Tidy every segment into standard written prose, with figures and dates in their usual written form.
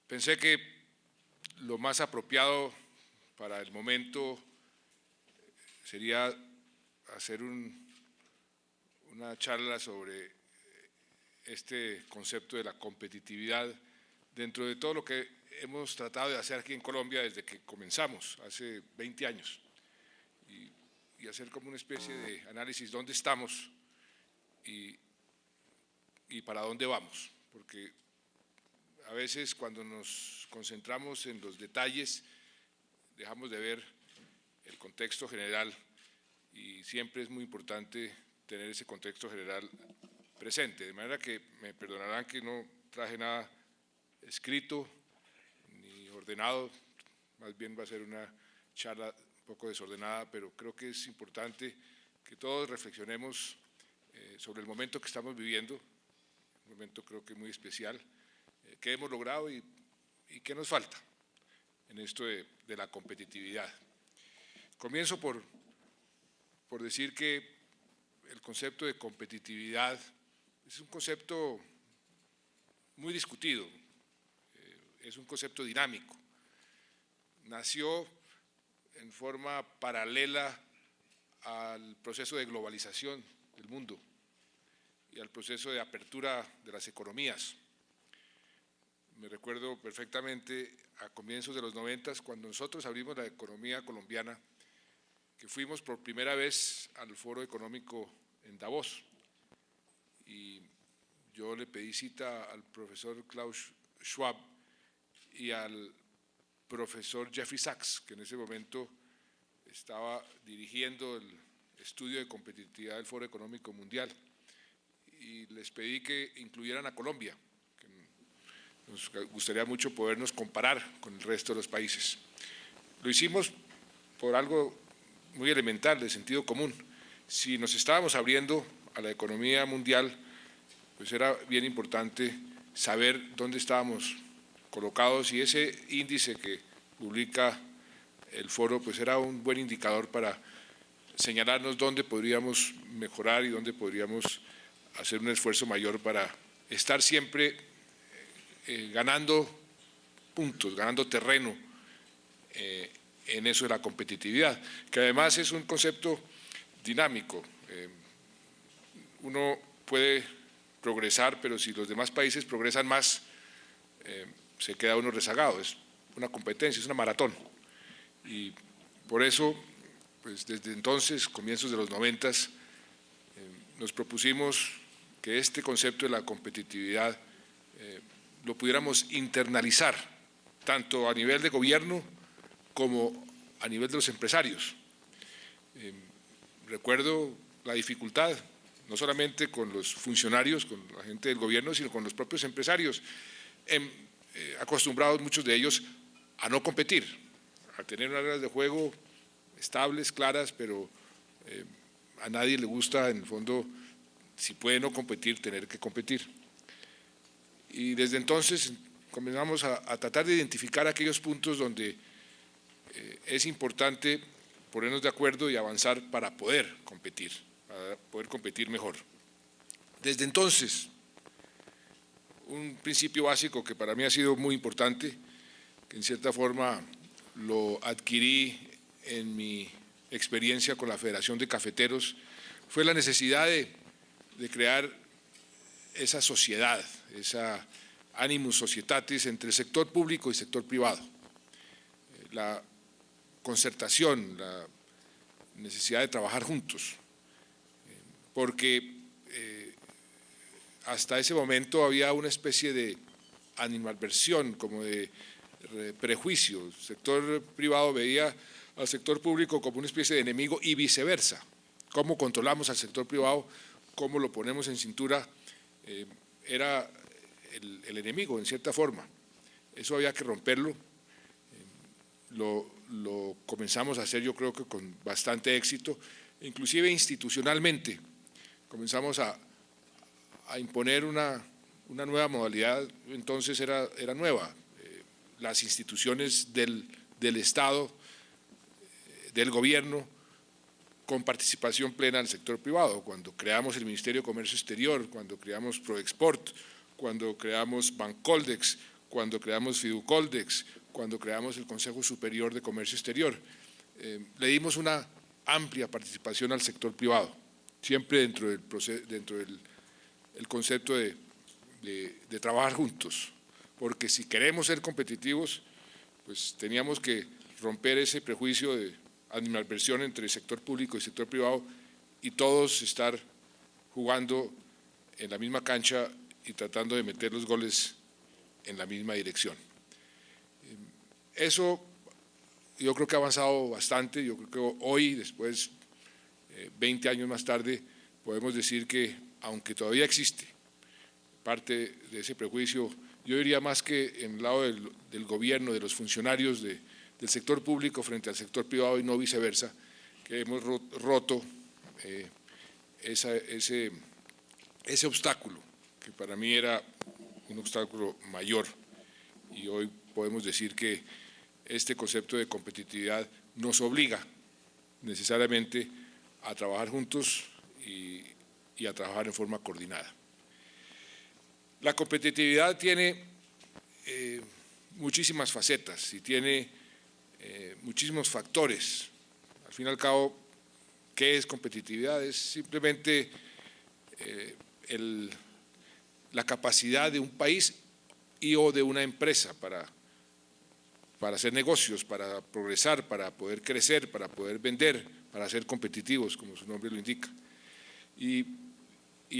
Pensé que lo más apropiado para el momento sería hacer una charla sobre este concepto de la competitividad dentro de todo lo que hemos tratado de hacer aquí en Colombia desde que comenzamos, hace 20 años, y hacer como una especie de análisis dónde estamos y para dónde vamos, porque a veces cuando nos concentramos en los detalles dejamos de ver el contexto general y siempre es muy importante tener ese contexto general presente, de manera que me perdonarán que no traje nada escrito ni ordenado, más bien va a ser una charla un poco desordenada, pero creo que es importante que todos reflexionemos sobre el momento que estamos viviendo, un momento creo que muy especial, qué hemos logrado y qué nos falta en esto de la competitividad. Comienzo por decir que el concepto de competitividad es un concepto muy discutido, es un concepto dinámico. Nació en forma paralela al proceso de globalización del mundo y al proceso de apertura de las economías. Me recuerdo perfectamente a comienzos de los 90, cuando nosotros abrimos la economía colombiana, que fuimos por primera vez al Foro Económico en Davos y yo le pedí cita al profesor Klaus Schwab y al profesor Jeffrey Sachs, que en ese momento estaba dirigiendo el estudio de competitividad del Foro Económico Mundial, y les pedí que incluyeran a Colombia, que nos gustaría mucho podernos comparar con el resto de los países. Lo hicimos por algo muy elemental, de sentido común. Si nos estábamos abriendo a la economía mundial, pues era bien importante saber dónde estábamos colocados, y ese índice que publica el foro pues era un buen indicador para señalarnos dónde podríamos mejorar y dónde podríamos hacer un esfuerzo mayor para estar siempre ganando puntos, ganando terreno en eso de la competitividad, que además es un concepto dinámico. Uno puede progresar, pero si los demás países progresan más, se queda uno rezagado. Es una competencia, es una maratón. Y por eso, pues desde entonces, comienzos de los 90, nos propusimos que este concepto de la competitividad lo pudiéramos internalizar, tanto a nivel de gobierno como a nivel de los empresarios. Recuerdo la dificultad, no solamente con los funcionarios, con la gente del gobierno, sino con los propios empresarios, acostumbrados muchos de ellos a no competir, a tener unas reglas de juego estables, claras, pero a nadie le gusta, en el fondo, si puede no competir, tener que competir. Y desde entonces comenzamos a tratar de identificar aquellos puntos donde es importante ponernos de acuerdo y avanzar para poder competir mejor. Desde entonces, un principio básico que para mí ha sido muy importante, que en cierta forma lo adquirí en mi experiencia con la Federación de Cafeteros, fue la necesidad de crear esa sociedad, esa animus societatis entre el sector público y el sector privado. La concertación, la necesidad de trabajar juntos, porque hasta ese momento había una especie de animadversión, como de prejuicio. El sector privado veía al sector público como una especie de enemigo y viceversa. ¿Cómo controlamos al sector privado? ¿Cómo lo ponemos en cintura? Era el enemigo, en cierta forma. Eso había que romperlo. Lo comenzamos a hacer, yo creo que con bastante éxito, inclusive institucionalmente. Comenzamos a imponer una nueva modalidad, entonces era nueva. Las instituciones del Estado, del gobierno, con participación plena del sector privado. Cuando creamos el Ministerio de Comercio Exterior, cuando creamos Proexport, cuando creamos Bancoldex, cuando creamos Fiducoldex, cuando creamos el Consejo Superior de Comercio Exterior, le dimos una amplia participación al sector privado, siempre dentro del concepto de trabajar juntos, porque si queremos ser competitivos, pues teníamos que romper ese prejuicio de animadversión entre el sector público y el sector privado y todos estar jugando en la misma cancha y tratando de meter los goles en la misma dirección. Eso yo creo que ha avanzado bastante. Yo creo que hoy, después, 20 años más tarde, podemos decir que, aunque todavía existe parte de ese prejuicio, yo diría más que en el lado del gobierno, de los funcionarios del sector público frente al sector privado y no viceversa, que hemos roto ese obstáculo, que para mí era un obstáculo mayor, y hoy podemos decir que este concepto de competitividad nos obliga necesariamente a trabajar juntos y a trabajar en forma coordinada. La competitividad tiene muchísimas facetas y tiene muchísimos factores. Al fin y al cabo, ¿qué es competitividad? Es simplemente la capacidad de un país o de una empresa para hacer negocios, para progresar, para poder crecer, para poder vender, para ser competitivos, como su nombre lo indica. Y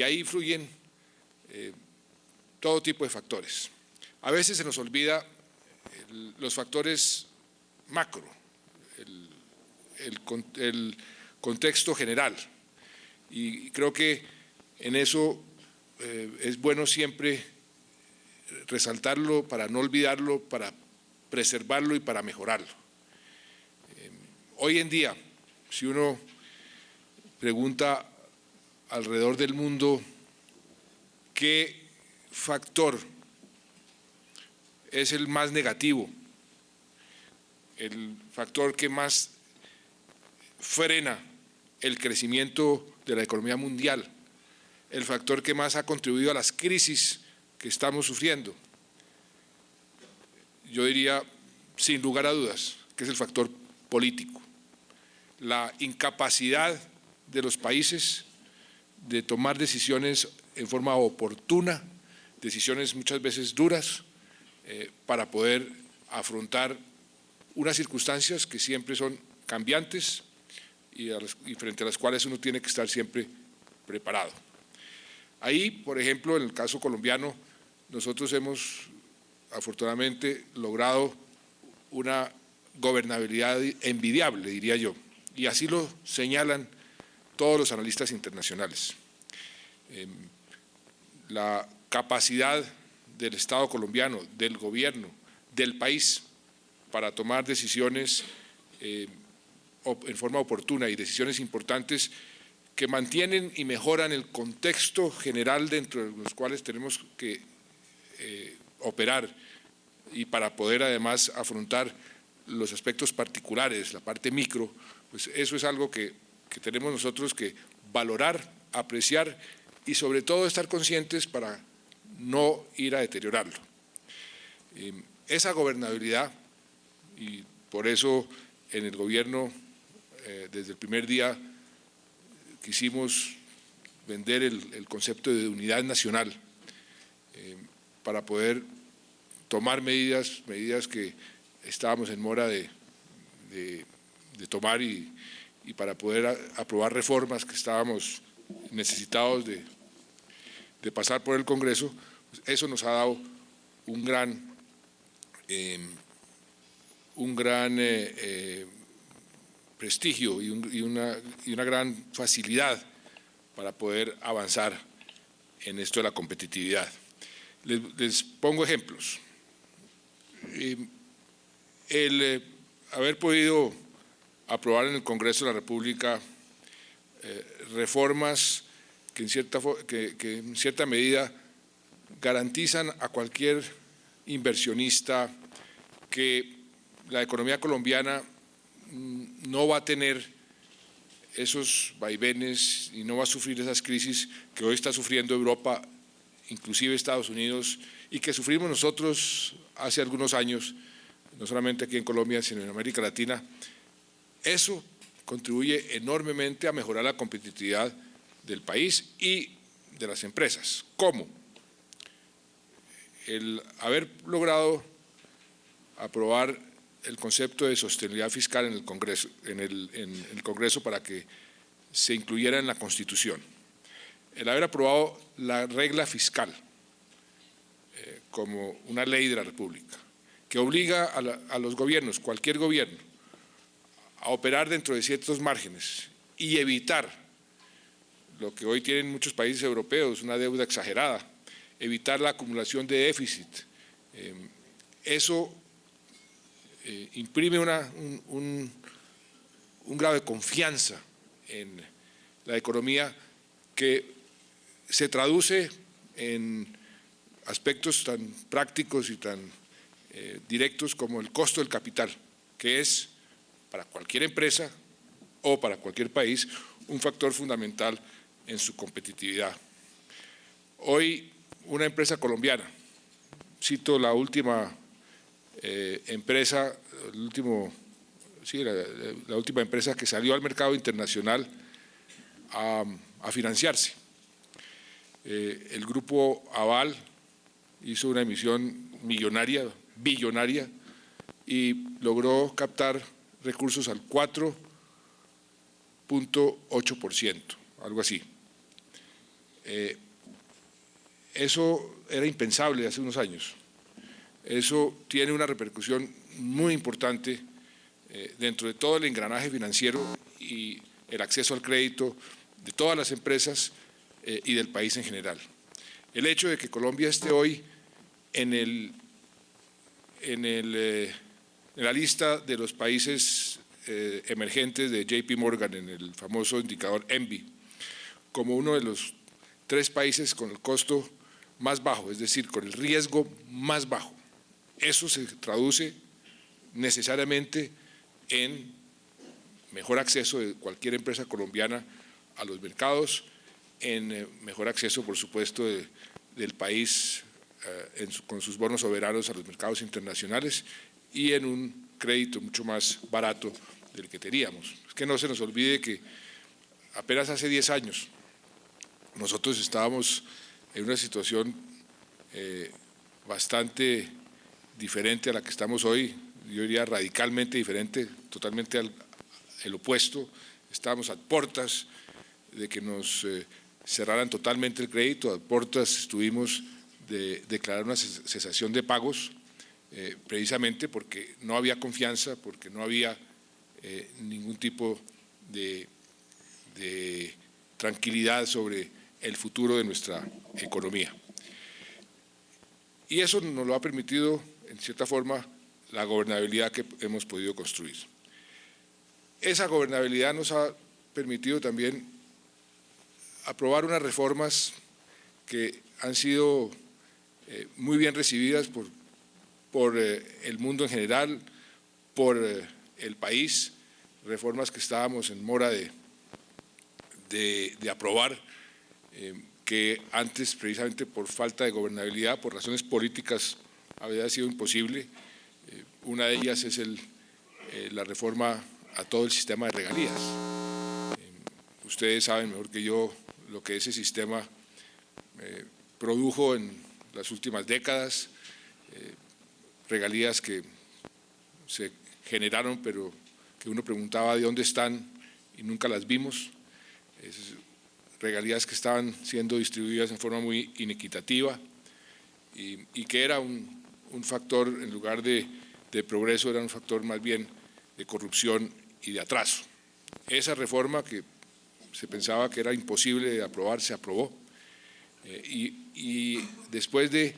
ahí influyen todo tipo de factores. A veces se nos olvida los factores macro, el contexto general, y creo que en eso es bueno siempre resaltarlo para no olvidarlo, para preservarlo y para mejorarlo. Hoy en día, si uno pregunta alrededor del mundo qué factor es el más negativo, el factor que más frena el crecimiento de la economía mundial, el factor que más ha contribuido a las crisis que estamos sufriendo, yo diría, sin lugar a dudas, que es el factor político. La incapacidad de los países de tomar decisiones en forma oportuna, decisiones muchas veces duras, para poder afrontar unas circunstancias que siempre son cambiantes y frente a las cuales uno tiene que estar siempre preparado. Ahí, por ejemplo, en el caso colombiano, nosotros hemos afortunadamente logrado una gobernabilidad envidiable, diría yo, y así lo señalan todos los analistas internacionales. La capacidad del Estado colombiano, del gobierno, del país, para tomar decisiones en forma oportuna y decisiones importantes que mantienen y mejoran el contexto general dentro de los cuales tenemos que operar, y para poder además afrontar los aspectos particulares, la parte micro, pues eso es algo que tenemos nosotros que valorar, apreciar y sobre todo estar conscientes para no ir a deteriorarlo. Esa gobernabilidad, y por eso en el gobierno desde el primer día quisimos vender el concepto de unidad nacional para poder tomar medidas que estábamos en mora de tomar y para poder aprobar reformas que estábamos necesitados de pasar por el Congreso. Eso nos ha dado un gran prestigio y una gran facilidad para poder avanzar en esto de la competitividad. Les pongo ejemplos. El haber podido aprobar en el Congreso de la República reformas que en cierta medida garantizan a cualquier inversionista que la economía colombiana no va a tener esos vaivenes y no va a sufrir esas crisis que hoy está sufriendo Europa, inclusive Estados Unidos, y que sufrimos nosotros hace algunos años, no solamente aquí en Colombia, sino en América Latina. Eso contribuye enormemente a mejorar la competitividad del país y de las empresas. ¿Cómo? El haber logrado aprobar el concepto de sostenibilidad fiscal en el Congreso, en el Congreso para que se incluyera en la Constitución. El haber aprobado la regla fiscal como una ley de la República, que obliga a los gobiernos, cualquier gobierno, a operar dentro de ciertos márgenes y evitar lo que hoy tienen muchos países europeos, una deuda exagerada, evitar la acumulación de déficit. Eso imprime un grado de confianza en la economía que se traduce en aspectos tan prácticos y tan directos como el costo del capital, que es para cualquier empresa o para cualquier país un factor fundamental en su competitividad. Hoy una empresa colombiana, cito la última empresa, la última empresa que salió al mercado internacional a financiarse. El grupo Aval hizo una emisión millonaria, billonaria, y logró captar recursos al 4.8%, algo así. Eso era impensable hace unos años. Eso tiene una repercusión muy importante dentro de todo el engranaje financiero y el acceso al crédito de todas las empresas y del país en general. El hecho de que Colombia esté hoy en la lista de los países emergentes de JP Morgan, en el famoso indicador ENVI, como uno de los 3 países con el costo más bajo, es decir, con el riesgo más bajo. Eso se traduce necesariamente en mejor acceso de cualquier empresa colombiana a los mercados, en mejor acceso, por supuesto, del país con sus bonos soberanos a los mercados internacionales y en un crédito mucho más barato del que teníamos. Es que no se nos olvide que apenas hace 10 años nosotros estábamos en una situación bastante diferente a la que estamos hoy, yo diría radicalmente diferente, totalmente el opuesto. Estábamos a puertas de que nos cerraran totalmente el crédito, a puertas estuvimos de declarar una cesación de pagos, precisamente porque no había confianza, porque no había ningún tipo de tranquilidad sobre el futuro de nuestra economía. Y eso nos lo ha permitido, en cierta forma, la gobernabilidad que hemos podido construir. Esa gobernabilidad nos ha permitido también aprobar unas reformas que han sido muy bien recibidas por el mundo en general, por el país, reformas que estábamos en mora de aprobar, que antes, precisamente por falta de gobernabilidad, por razones políticas, había sido imposible. Una de ellas es la reforma a todo el sistema de regalías. Ustedes saben mejor que yo lo que ese sistema produjo en las últimas décadas, regalías que se generaron, pero que uno preguntaba de dónde están y nunca las vimos. Regalías que estaban siendo distribuidas en forma muy inequitativa y que era un factor, en lugar de progreso, era un factor más bien de corrupción y de atraso. Esa reforma que se pensaba que era imposible de aprobar, se aprobó. Y después de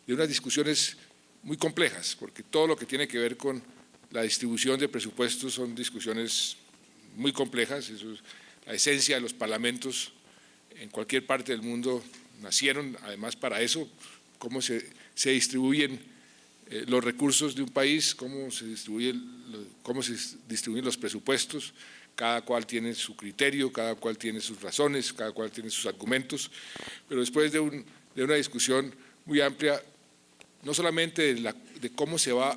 unas discusiones muy complejas, porque todo lo que tiene que ver con la distribución de presupuestos son discusiones muy complejas. Eso es la esencia de los parlamentos en cualquier parte del mundo, nacieron además para eso, cómo se distribuyen los recursos de un país, cómo se distribuyen los presupuestos, cada cual tiene su criterio, cada cual tiene sus razones, cada cual tiene sus argumentos, pero después de una discusión muy amplia, no solamente de cómo se va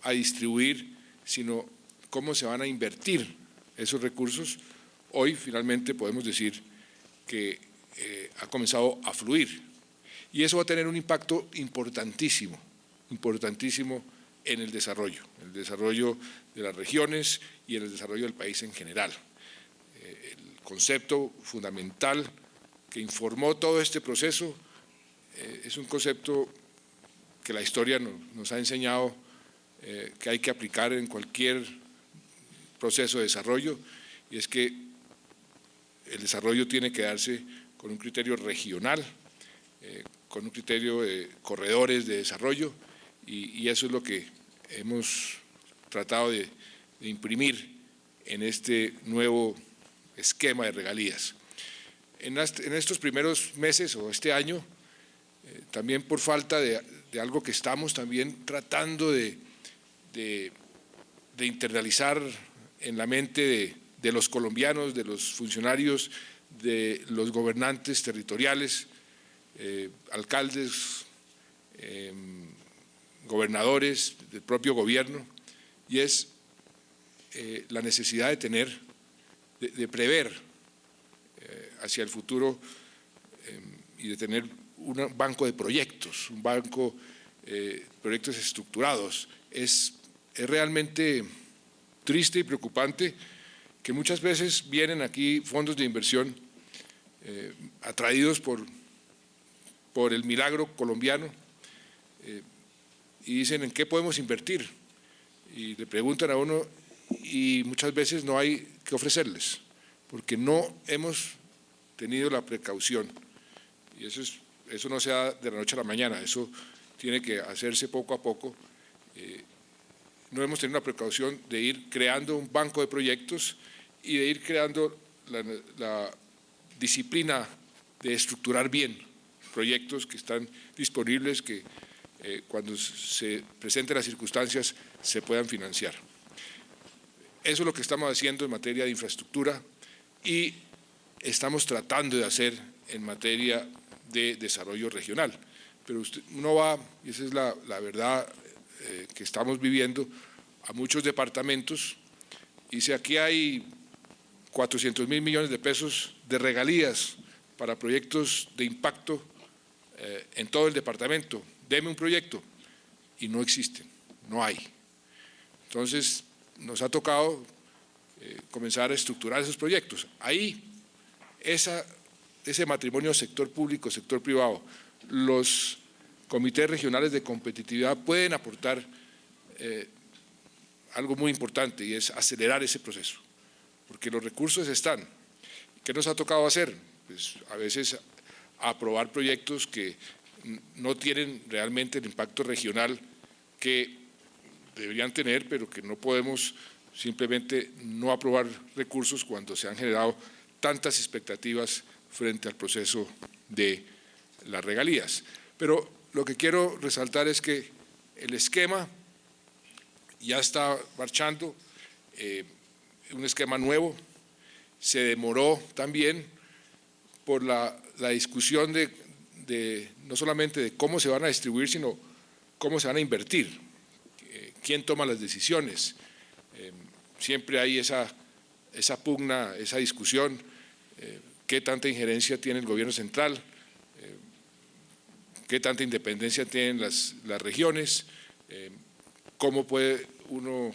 a distribuir, sino cómo se van a invertir esos recursos, hoy finalmente podemos decir que ha comenzado a fluir. Y eso va a tener un impacto importantísimo en el desarrollo de las regiones y en el desarrollo del país en general. El concepto fundamental que informó todo este proceso es un concepto que la historia nos ha enseñado que hay que aplicar en cualquier proceso de desarrollo, y es que el desarrollo tiene que darse con un criterio regional, con un criterio de corredores de desarrollo, y eso es lo que hemos tratado de imprimir en este nuevo esquema de regalías. En estos primeros meses o este año, también por falta de algo que estamos también tratando de internalizar en la mente de los colombianos, de los funcionarios, de los gobernantes territoriales, alcaldes, gobernadores, del propio gobierno, y es la necesidad de prever hacia el futuro y de tener un banco de proyectos, un banco de proyectos estructurados. Es realmente triste y preocupante que muchas veces vienen aquí fondos de inversión atraídos por el milagro colombiano y dicen en qué podemos invertir, y le preguntan a uno y muchas veces no hay que ofrecerles porque no hemos tenido la precaución, y eso no se da de la noche a la mañana, eso tiene que hacerse poco a poco. No hemos tenido la precaución de ir creando un banco de proyectos y de ir creando la disciplina de estructurar bien proyectos que están disponibles, que cuando se presenten las circunstancias se puedan financiar. Eso es lo que estamos haciendo en materia de infraestructura y estamos tratando de hacer en materia de desarrollo regional. Pero uno va, y esa es la verdad que estamos viviendo, a muchos departamentos y dice aquí hay 400.000 millones de pesos de regalías para proyectos de impacto en todo el departamento, deme un proyecto, y no existen, no hay. Entonces nos ha tocado comenzar a estructurar esos proyectos. Ahí ese matrimonio sector público, sector privado, los comités regionales de competitividad pueden aportar algo muy importante, y es acelerar ese proceso, porque los recursos están. ¿Qué nos ha tocado hacer? Pues a veces aprobar proyectos que no tienen realmente el impacto regional que deberían tener, pero que no podemos simplemente no aprobar recursos cuando se han generado tantas expectativas frente al proceso de las regalías. Pero lo que quiero resaltar es que el esquema ya está marchando, un esquema nuevo, se demoró también por la discusión no solamente de cómo se van a distribuir, sino cómo se van a invertir, quién toma las decisiones. Siempre hay esa pugna, esa discusión, qué tanta injerencia tiene el gobierno central, qué tanta independencia tienen las regiones, cómo puede uno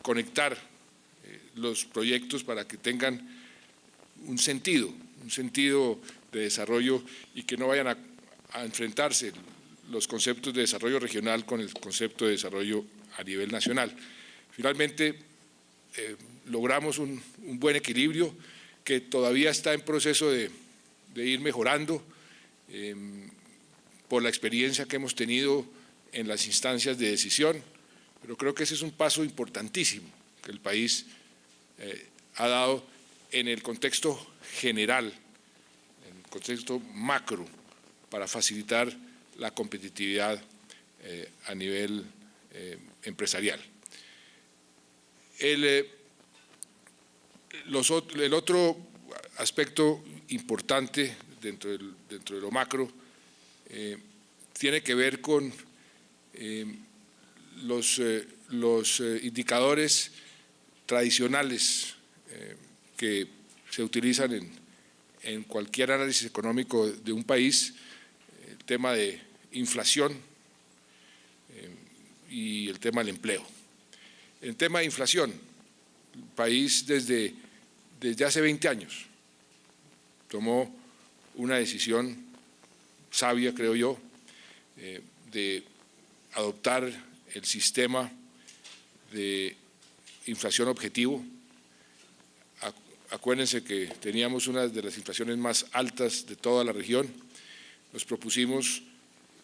conectar los proyectos para que tengan un sentido de desarrollo y que no vayan a enfrentarse los conceptos de desarrollo regional con el concepto de desarrollo a nivel nacional. Finalmente, logramos un buen equilibrio que todavía está en proceso de ir mejorando por la experiencia que hemos tenido en las instancias de decisión, pero creo que ese es un paso importantísimo que el país ha dado en el contexto general, en el contexto macro, para facilitar la competitividad a nivel empresarial. El otro aspecto importante dentro de lo macro tiene que ver con los indicadores tradicionales que se utilizan en cualquier análisis económico de un país, el tema de inflación y el tema del empleo. El tema de inflación, el país desde hace 20 años tomó una decisión sabia, creo yo, de adoptar el sistema de inflación objetivo. Acuérdense que teníamos una de las inflaciones más altas de toda la región. Nos propusimos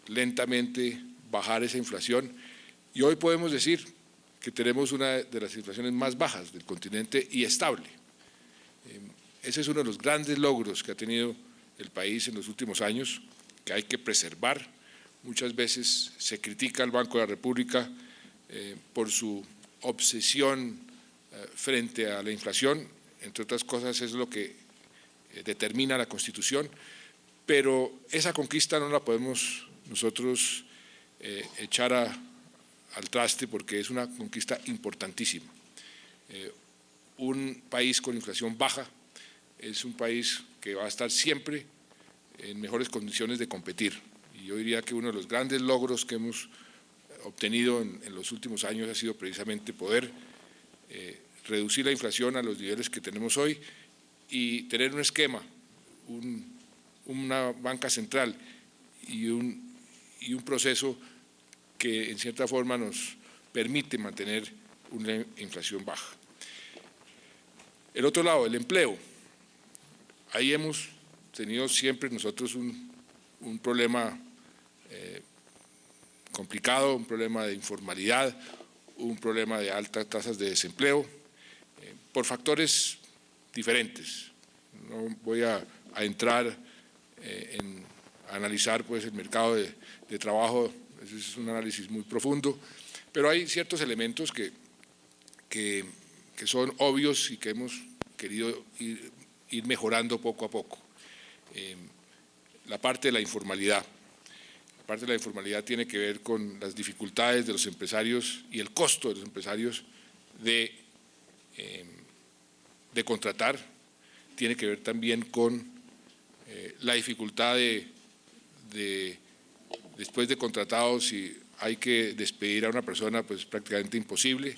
lentamente bajar esa inflación y hoy podemos decir que tenemos una de las inflaciones más bajas del continente y estable. Ese es uno de los grandes logros que ha tenido el país en los últimos años, que hay que preservar. Muchas veces se critica al Banco de la República por su obsesión frente a la inflación, entre otras cosas es lo que determina la Constitución, pero esa conquista no la podemos nosotros echar al traste porque es una conquista importantísima. Un país con inflación baja es un país que va a estar siempre en mejores condiciones de competir. Y yo diría que uno de los grandes logros que hemos obtenido en los últimos años ha sido precisamente poder reducir la inflación a los niveles que tenemos hoy y tener un esquema, una banca central y un proceso que en cierta forma nos permite mantener una inflación baja. El otro lado, el empleo. Ahí hemos tenido siempre nosotros un problema complicado, un problema de informalidad, un problema de altas tasas de desempleo, por factores diferentes. No voy a entrar en analizar pues, el mercado de trabajo, ese es un análisis muy profundo, pero hay ciertos elementos que son obvios y que hemos querido ir mejorando poco a poco. La parte de la informalidad. La parte de la informalidad tiene que ver con las dificultades de los empresarios y el costo de los empresarios de contratar. Tiene que ver también con la dificultad de después de contratados, si hay que despedir a una persona, pues prácticamente imposible.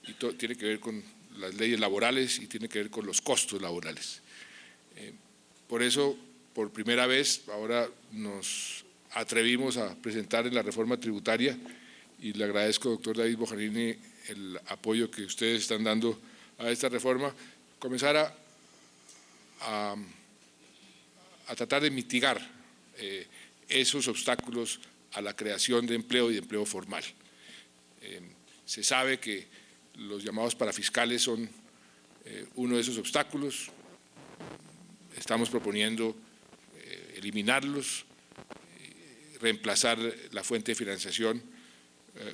Y tiene que ver con las leyes laborales y tiene que ver con los costos laborales. Por eso, por primera vez, ahora nos atrevimos a presentar en la reforma tributaria y le agradezco, doctor David Bojanini, el apoyo que ustedes están dando a esta reforma, comenzar a tratar de mitigar esos obstáculos a la creación de empleo y de empleo formal. Se sabe que los llamados parafiscales son uno de esos obstáculos. Estamos proponiendo eliminarlos, reemplazar la fuente de financiación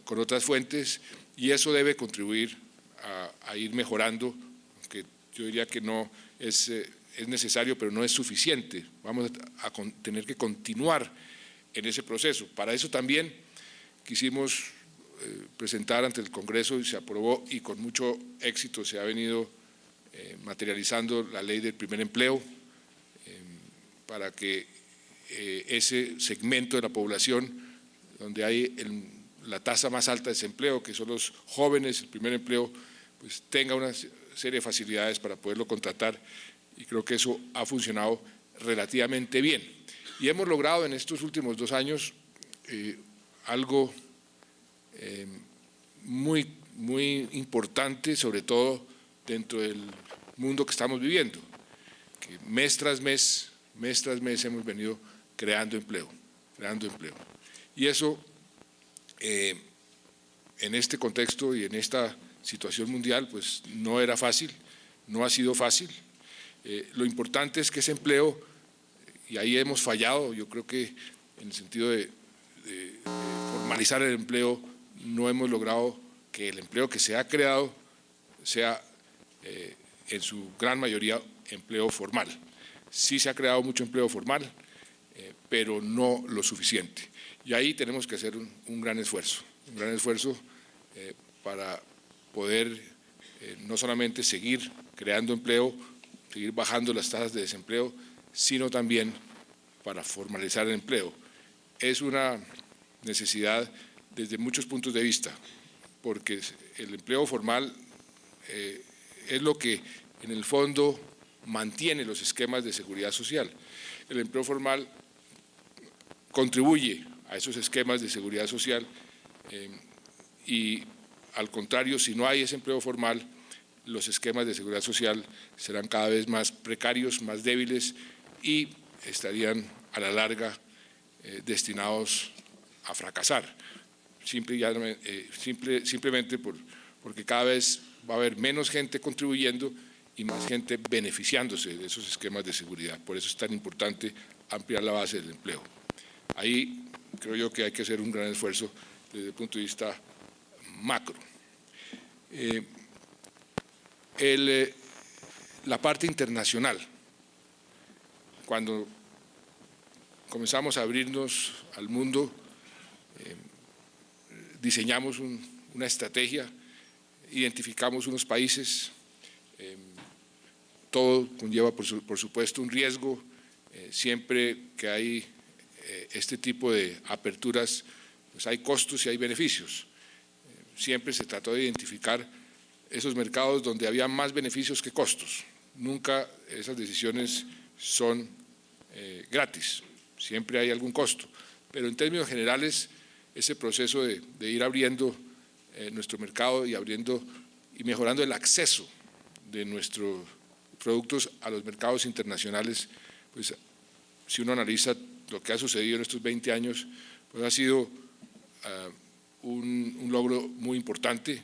con otras fuentes y eso debe contribuir a ir mejorando, aunque yo diría que no es necesario, pero no es suficiente. Vamos a tener que continuar en ese proceso. Para eso también quisimos presentar ante el Congreso y se aprobó y con mucho éxito se ha venido materializando la ley del primer empleo para que ese segmento de la población donde hay la tasa más alta de desempleo, que son los jóvenes, el primer empleo, pues tenga una serie de facilidades para poderlo contratar y creo que eso ha funcionado relativamente bien. Y hemos logrado en estos últimos 2 años algo muy importante, sobre todo dentro del mundo que estamos viviendo, que mes tras mes hemos venido creando empleo. Y eso, en este contexto y en esta situación mundial, pues no era fácil, no ha sido fácil. Lo importante es que ese empleo, y ahí hemos fallado, yo creo que en el sentido de formalizar el empleo, no hemos logrado que el empleo que se ha creado sea en su gran mayoría empleo formal. Sí se ha creado mucho empleo formal, pero no lo suficiente. Y ahí tenemos que hacer un gran esfuerzo para poder no solamente seguir creando empleo, seguir bajando las tasas de desempleo, sino también para formalizar el empleo. Es una necesidad desde muchos puntos de vista, porque el empleo formal es lo que en el fondo mantiene los esquemas de seguridad social. El empleo formal contribuye a esos esquemas de seguridad social y al contrario, si no hay ese empleo formal, los esquemas de seguridad social serán cada vez más precarios, más débiles y estarían a la larga destinados a fracasar, simplemente porque cada vez va a haber menos gente contribuyendo y más gente beneficiándose de esos esquemas de seguridad. Por eso es tan importante ampliar la base del empleo. Ahí creo yo que hay que hacer un gran esfuerzo desde el punto de vista macro. La parte internacional. Cuando comenzamos a abrirnos al mundo, diseñamos una estrategia, identificamos unos países, todo conlleva por supuesto un riesgo, siempre que hay este tipo de aperturas, pues hay costos y hay beneficios. Siempre se trató de identificar esos mercados donde había más beneficios que costos. Nunca esas decisiones son gratis, siempre hay algún costo, pero en términos generales ese proceso de ir abriendo nuestro mercado y abriendo y mejorando el acceso de nuestros productos a los mercados internacionales, pues si uno analiza lo que ha sucedido en estos 20 años, pues ha sido un logro muy importante.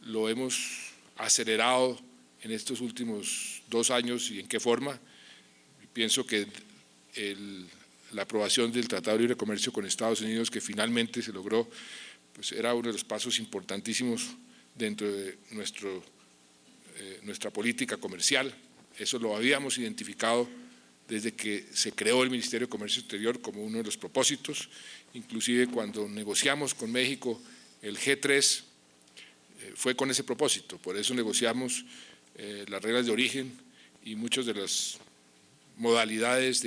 Lo hemos acelerado en estos últimos 2 años y en qué forma. Pienso que la aprobación del Tratado de Libre Comercio con Estados Unidos, que finalmente se logró, pues era uno de los pasos importantísimos dentro de nuestra política comercial. Eso lo habíamos identificado desde que se creó el Ministerio de Comercio Exterior como uno de los propósitos, inclusive cuando negociamos con México el G3, fue con ese propósito, por eso negociamos las reglas de origen y muchas de las modalidades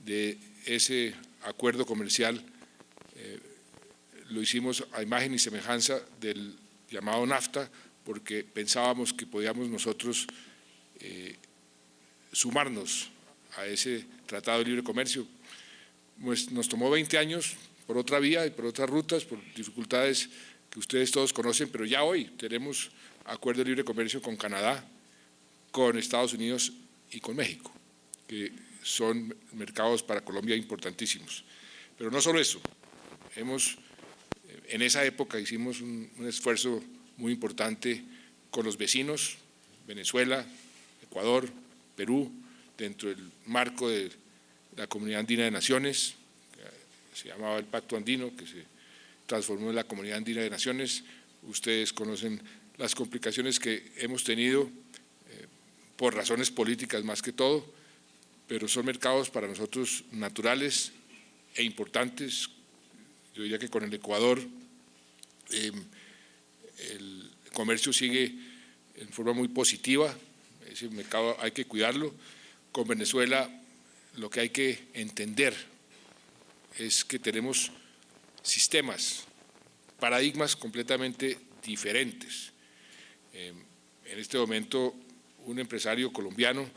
de ese acuerdo comercial lo hicimos a imagen y semejanza del llamado NAFTA, porque pensábamos que podíamos nosotros sumarnos a ese Tratado de Libre Comercio. Pues nos tomó 20 años por otra vía y por otras rutas, por dificultades que ustedes todos conocen, pero ya hoy tenemos acuerdo de libre comercio con Canadá, con Estados Unidos y con México, que son mercados para Colombia importantísimos. Pero no solo eso, en esa época hicimos un esfuerzo muy importante con los vecinos, Venezuela, Ecuador, Perú, dentro del marco de la Comunidad Andina de Naciones, que se llamaba el Pacto Andino, que se transformó en la Comunidad Andina de Naciones. Ustedes conocen las complicaciones que hemos tenido por razones políticas más que todo, pero son mercados para nosotros naturales e importantes. Yo diría que con el Ecuador el comercio sigue en forma muy positiva, ese mercado hay que cuidarlo. Con Venezuela lo que hay que entender es que tenemos sistemas, paradigmas completamente diferentes. En este momento un empresario colombiano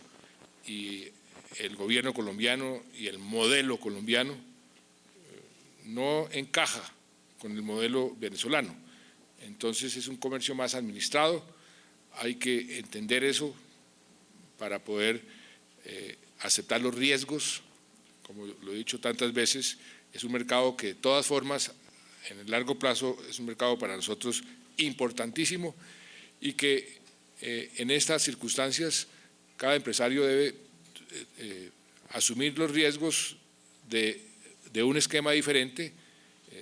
y el gobierno colombiano y el modelo colombiano no encaja con el modelo venezolano. Entonces es un comercio más administrado, hay que entender eso para poder aceptar los riesgos. Como lo he dicho tantas veces, es un mercado que de todas formas en el largo plazo es un mercado para nosotros importantísimo y que en estas circunstancias cada empresario debe asumir los riesgos de un esquema diferente,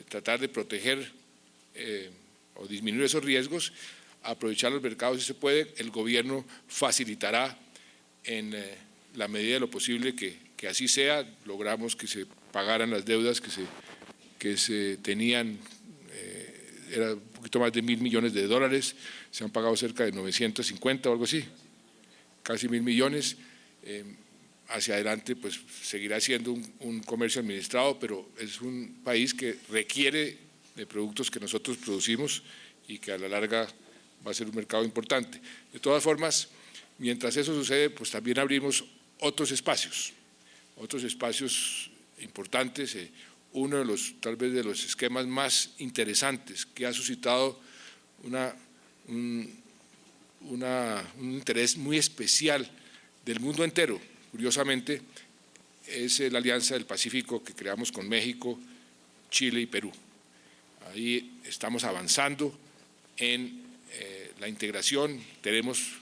tratar de proteger o disminuir esos riesgos, aprovechar los mercados si se puede. El gobierno facilitará en la medida de lo posible que así sea. Logramos que se pagaran las deudas que se tenían, era un poquito más de $1.000 millones, se han pagado cerca de 950 o algo así, casi 1.000 millones. Hacia adelante pues seguirá siendo un comercio administrado, pero es un país que requiere de productos que nosotros producimos y que a la larga va a ser un mercado importante. De todas formas, mientras eso sucede, pues también abrimos otros espacios importantes. Uno de los, tal vez de los esquemas más interesantes que ha suscitado un interés muy especial del mundo entero, curiosamente, es la Alianza del Pacífico que creamos con México, Chile y Perú. Ahí estamos avanzando en la integración. Tenemos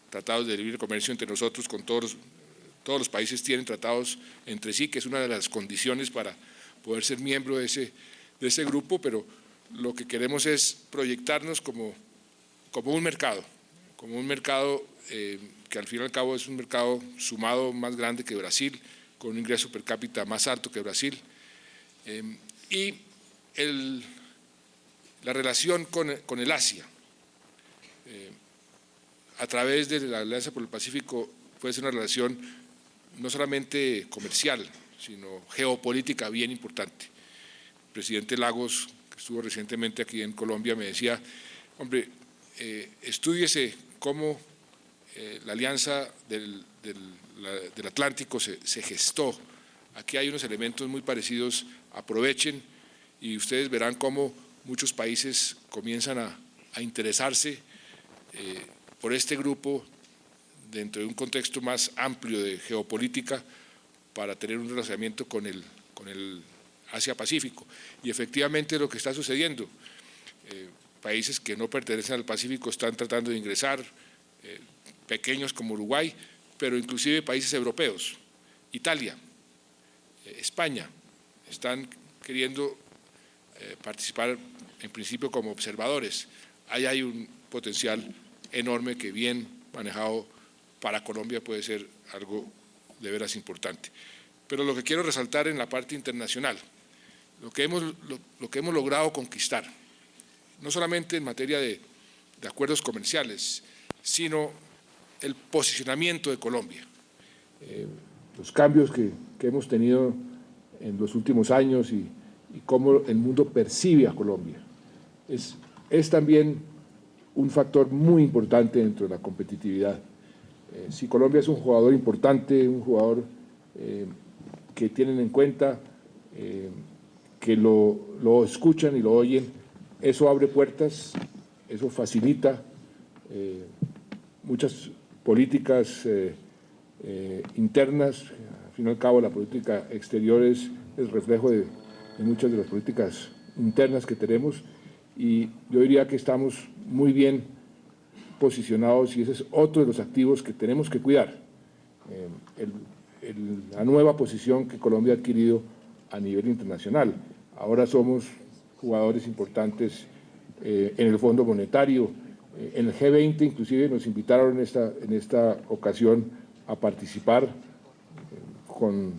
tratados de libre comercio entre nosotros, con todos los países tienen tratados entre sí, que es una de las condiciones para poder ser miembro de ese grupo, pero lo que queremos es proyectarnos como un mercado que al fin y al cabo es un mercado sumado más grande que Brasil, con un ingreso per cápita más alto que Brasil, y la relación con el Asia, a través de la Alianza por el Pacífico, puede ser una relación no solamente comercial, sino geopolítica bien importante. El presidente Lagos, que estuvo recientemente aquí en Colombia, me decía, hombre, estúdiese cómo la Alianza del Atlántico se gestó. Aquí hay unos elementos muy parecidos, aprovechen y ustedes verán cómo muchos países comienzan a interesarse por este grupo dentro de un contexto más amplio de geopolítica para tener un relacionamiento con el Asia-Pacífico. Y efectivamente lo que está sucediendo, países que no pertenecen al Pacífico están tratando de ingresar, pequeños como Uruguay, pero inclusive países europeos, Italia, España, están queriendo participar en principio como observadores. Ahí hay un potencial enorme que bien manejado para Colombia puede ser algo de veras importante. Pero lo que quiero resaltar en la parte internacional, lo que hemos logrado conquistar, no solamente en materia de acuerdos comerciales, sino el posicionamiento de Colombia. Los cambios que hemos tenido en los últimos años y cómo el mundo percibe a Colombia. Es también un factor muy importante dentro de la competitividad. Si Colombia es un jugador importante, un jugador que tienen en cuenta, que lo escuchan y lo oyen, eso abre puertas, eso facilita muchas políticas internas. Al fin y al cabo, la política exterior es el reflejo de muchas de las políticas internas que tenemos, y yo diría que estamos muy bien posicionados y ese es otro de los activos que tenemos que cuidar, la nueva posición que Colombia ha adquirido a nivel internacional. Ahora somos jugadores importantes en el Fondo Monetario, en el G20 inclusive nos invitaron en esta ocasión a participar con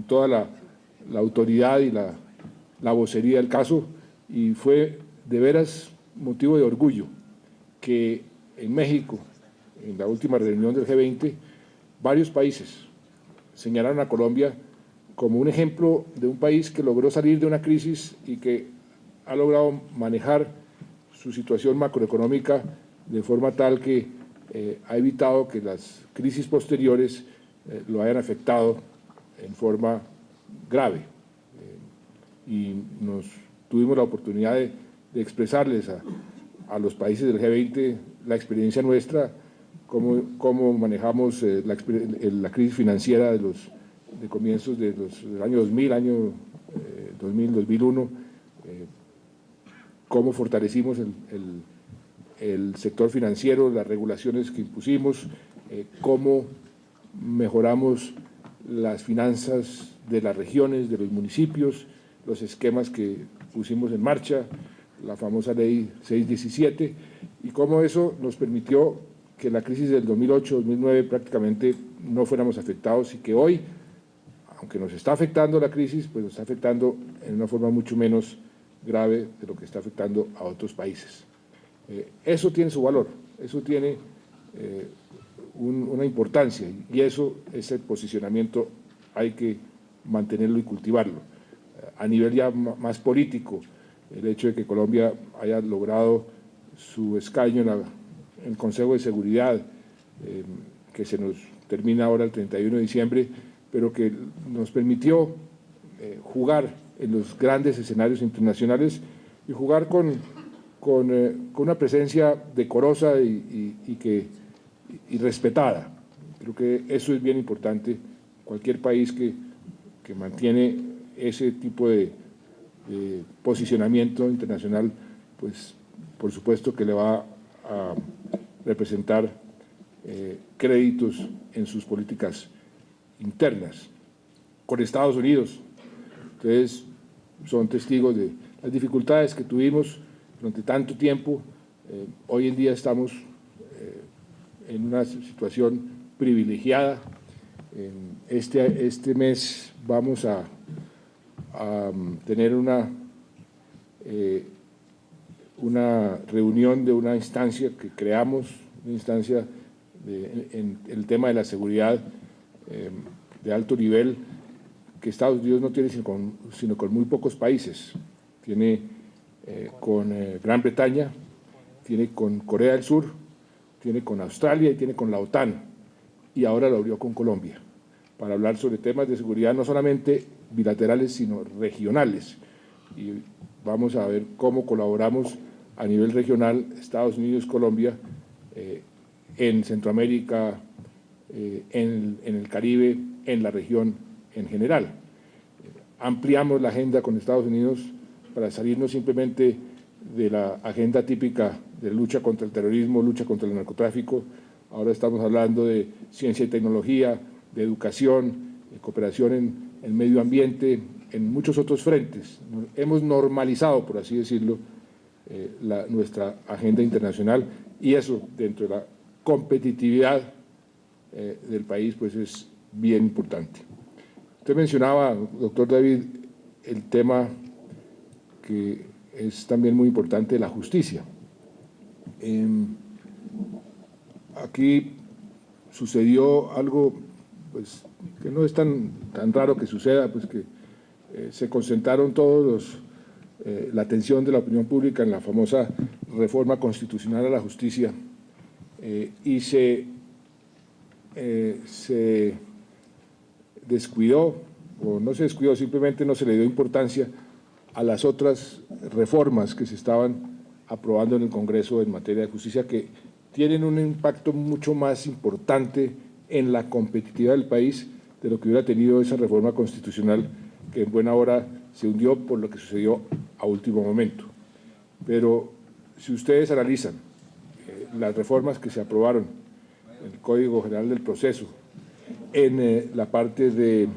toda la autoridad y la vocería del caso, y fue de veras motivo de orgullo que en México, en la última reunión del G20, varios países señalaron a Colombia como un ejemplo de un país que logró salir de una crisis y que ha logrado manejar su situación macroeconómica de forma tal que ha evitado que las crisis posteriores lo hayan afectado en forma grave. Y tuvimos la oportunidad de expresarles a los países del G20 la experiencia nuestra, cómo manejamos la crisis financiera de comienzos del año 2000, año 2000-2001, cómo fortalecimos el sector financiero, las regulaciones que impusimos, cómo mejoramos las finanzas de las regiones, de los municipios, los esquemas que pusimos en marcha, la famosa ley 617, y cómo eso nos permitió que la crisis del 2008-2009 prácticamente no fuéramos afectados y que hoy, aunque nos está afectando la crisis, pues nos está afectando en una forma mucho menos grave de lo que está afectando a otros países. Eso tiene su valor, eso tiene una importancia y eso, ese posicionamiento hay que mantenerlo y cultivarlo. A nivel ya más político, el hecho de que Colombia haya logrado su escaño en el Consejo de Seguridad, que se nos termina ahora el 31 de diciembre, pero que nos permitió jugar en los grandes escenarios internacionales y jugar con una presencia decorosa y respetada. Creo que eso es bien importante. Cualquier país que mantiene ese tipo de posicionamiento internacional, pues por supuesto que le va a representar créditos en sus políticas internas. Con Estados Unidos, ustedes son testigos de las dificultades que tuvimos durante tanto tiempo. Hoy en día estamos en una situación privilegiada. Este mes vamos a tener una reunión de una instancia que creamos, una instancia en el tema de la seguridad de alto nivel, que Estados Unidos no tiene sino con muy pocos países. Tiene con Gran Bretaña, tiene con Corea del Sur, tiene con Australia y tiene con la OTAN, y ahora lo abrió con Colombia, para hablar sobre temas de seguridad no solamente bilaterales, sino regionales. Y vamos a ver cómo colaboramos a nivel regional, Estados Unidos, Colombia, en Centroamérica, en el Caribe, en la región en general. Ampliamos la agenda con Estados Unidos para salirnos simplemente de la agenda típica de lucha contra el terrorismo, lucha contra el narcotráfico. Ahora estamos hablando de ciencia y tecnología, de educación, de cooperación en medio ambiente, en muchos otros frentes. Hemos normalizado, por así decirlo, nuestra agenda internacional, y eso, dentro de la competitividad del país, pues es bien importante. Usted mencionaba, doctor David, el tema que es también muy importante, la justicia. Aquí sucedió algo pues, que no es tan raro que suceda, pues que se concentraron la atención de la opinión pública en la famosa reforma constitucional a la justicia y se descuidó, o no se descuidó, simplemente no se le dio importancia a las otras reformas que se estaban aprobando en el Congreso en materia de justicia, que tienen un impacto mucho más importante en la competitividad del país de lo que hubiera tenido esa reforma constitucional, que en buena hora se hundió por lo que sucedió a último momento. Pero si ustedes analizan las reformas que se aprobaron en el Código General del Proceso, en la parte de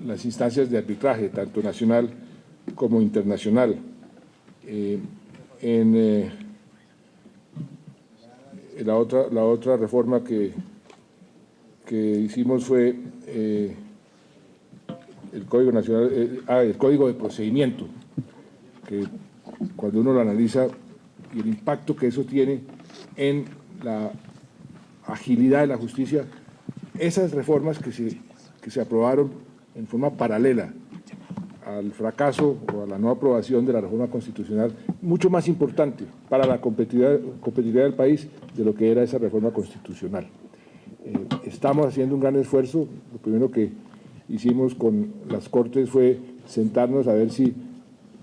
las instancias de arbitraje, tanto nacional como internacional, la otra reforma que hicimos fue el Código Nacional, el Código de Procedimiento, que cuando uno lo analiza y el impacto que eso tiene en la agilidad de la justicia, esas reformas que se aprobaron en forma paralela al fracaso o a la no aprobación de la reforma constitucional, mucho más importante para la competitividad del país de lo que era esa reforma constitucional. Estamos haciendo un gran esfuerzo. Lo primero que hicimos con las Cortes fue sentarnos a ver si,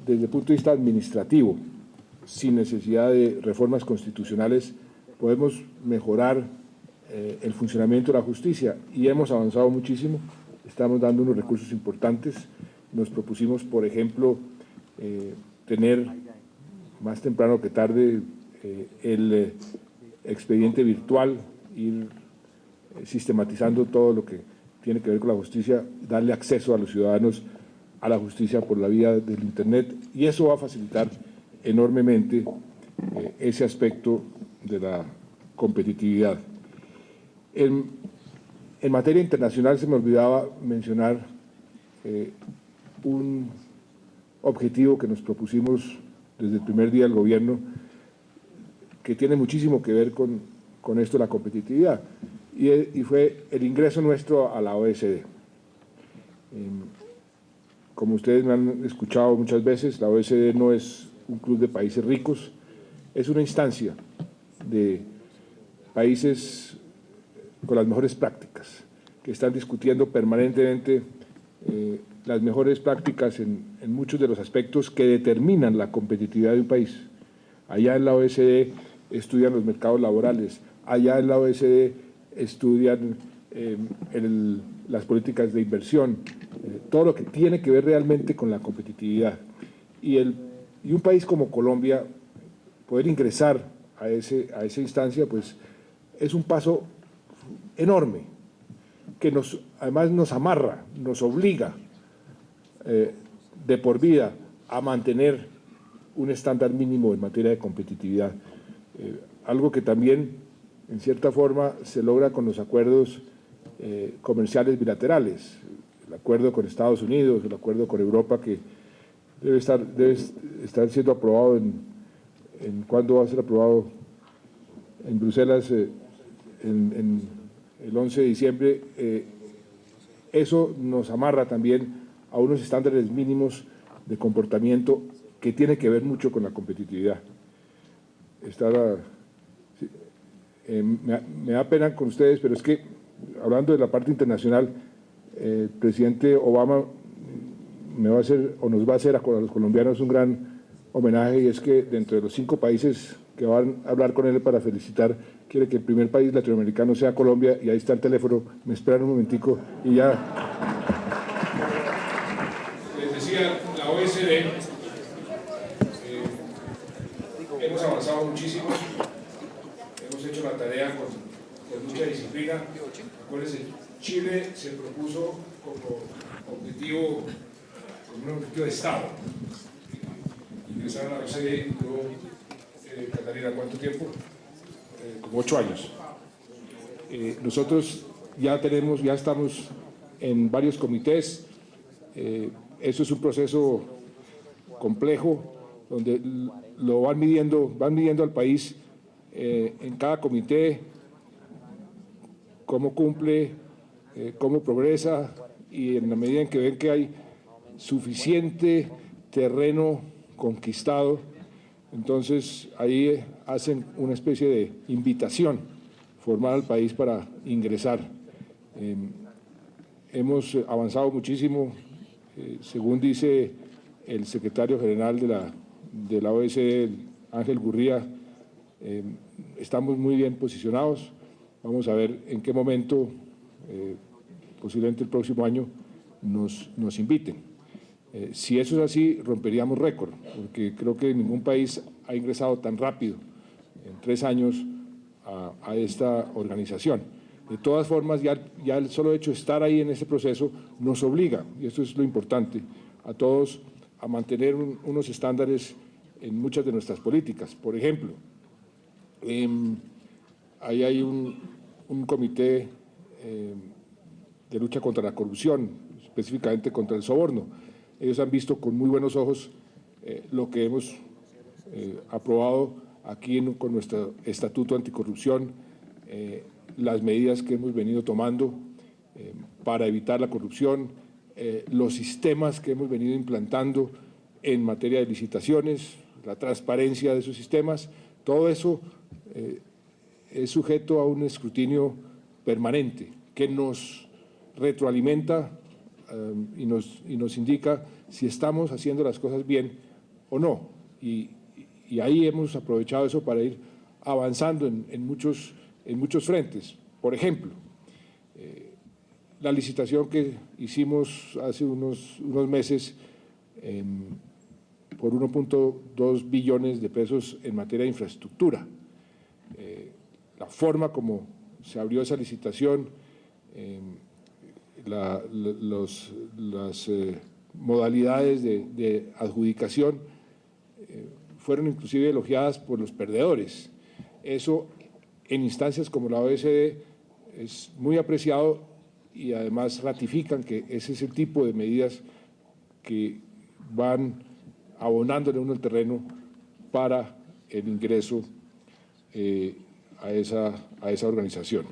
desde el punto de vista administrativo, sin necesidad de reformas constitucionales, podemos mejorar el funcionamiento de la justicia, y hemos avanzado muchísimo. Estamos dando unos recursos importantes. Nos propusimos, por ejemplo, tener más temprano que tarde el expediente virtual, ir sistematizando todo lo que tiene que ver con la justicia, darle acceso a los ciudadanos a la justicia por la vía del Internet, y eso va a facilitar enormemente ese aspecto de la competitividad. En materia internacional se me olvidaba mencionar un objetivo que nos propusimos desde el primer día del gobierno, que tiene muchísimo que ver con esto de la competitividad, y fue el ingreso nuestro a la OECD. Como ustedes me han escuchado muchas veces, la OECD no es un club de países ricos, es una instancia de países con las mejores prácticas, que están discutiendo permanentemente las mejores prácticas en muchos de los aspectos que determinan la competitividad de un país. Allá en la OECD estudian los mercados laborales, allá en la OECD estudian las políticas de inversión, todo lo que tiene que ver realmente con la competitividad. Y un país como Colombia, poder ingresar a esa instancia, pues es un paso enorme, que además nos amarra, nos obliga de por vida a mantener un estándar mínimo en materia de competitividad. Algo que también, en cierta forma, se logra con los acuerdos comerciales bilaterales, el acuerdo con Estados Unidos, el acuerdo con Europa, que debe estar siendo aprobado ¿cuándo va a ser aprobado? En Bruselas, en el 11 de diciembre. Eso nos amarra también a unos estándares mínimos de comportamiento que tiene que ver mucho con la competitividad. Me da pena con ustedes, pero es que, hablando de la parte internacional, el presidente Obama nos va a hacer a los colombianos un gran homenaje, y es que dentro de los 5 países que van a hablar con él para felicitar, quiere que el primer país latinoamericano sea Colombia, y ahí está el teléfono. Me esperan un momentico y ya. Les decía, la OECD, hemos avanzado muchísimo, hemos hecho la tarea con mucha disciplina. Acuérdense, Chile se propuso como un objetivo de Estado ingresar a la OECD. Catalina, ¿cuánto tiempo? Como 8 años. Nosotros ya estamos en varios comités. Eso es un proceso complejo, donde van midiendo al país en cada comité cómo cumple, cómo progresa, y en la medida en que ven que hay suficiente terreno conquistado, entonces ahí hacen una especie de invitación formal al país para ingresar. Hemos avanzado muchísimo, según dice el secretario general de la OECD, Ángel Gurría. Estamos muy bien posicionados. Vamos a ver en qué momento, posiblemente el próximo año, nos inviten. Si eso es así, romperíamos récord, porque creo que ningún país ha ingresado tan rápido, en 3 años, a esta organización. De todas formas, ya el solo hecho de estar ahí en ese proceso nos obliga, y esto es lo importante, a todos a mantener unos estándares en muchas de nuestras políticas. Por ejemplo, ahí hay un comité de lucha contra la corrupción, específicamente contra el soborno. Ellos han visto con muy buenos ojos lo que hemos aprobado aquí con nuestro Estatuto Anticorrupción, las medidas que hemos venido tomando para evitar la corrupción, los sistemas que hemos venido implantando en materia de licitaciones, la transparencia de esos sistemas. Todo eso es sujeto a un escrutinio permanente que nos retroalimenta y nos indica si estamos haciendo las cosas bien o no. Y ahí hemos aprovechado eso para ir avanzando en muchos frentes. Por ejemplo, la licitación que hicimos hace unos meses por 1.2 billones de pesos en materia de infraestructura. La forma como se abrió esa licitación, las modalidades de adjudicación fueron inclusive elogiadas por los perdedores. Eso en instancias como la OECD es muy apreciado y además ratifican que ese es el tipo de medidas que van abonándole uno el terreno para el ingreso a esa organización.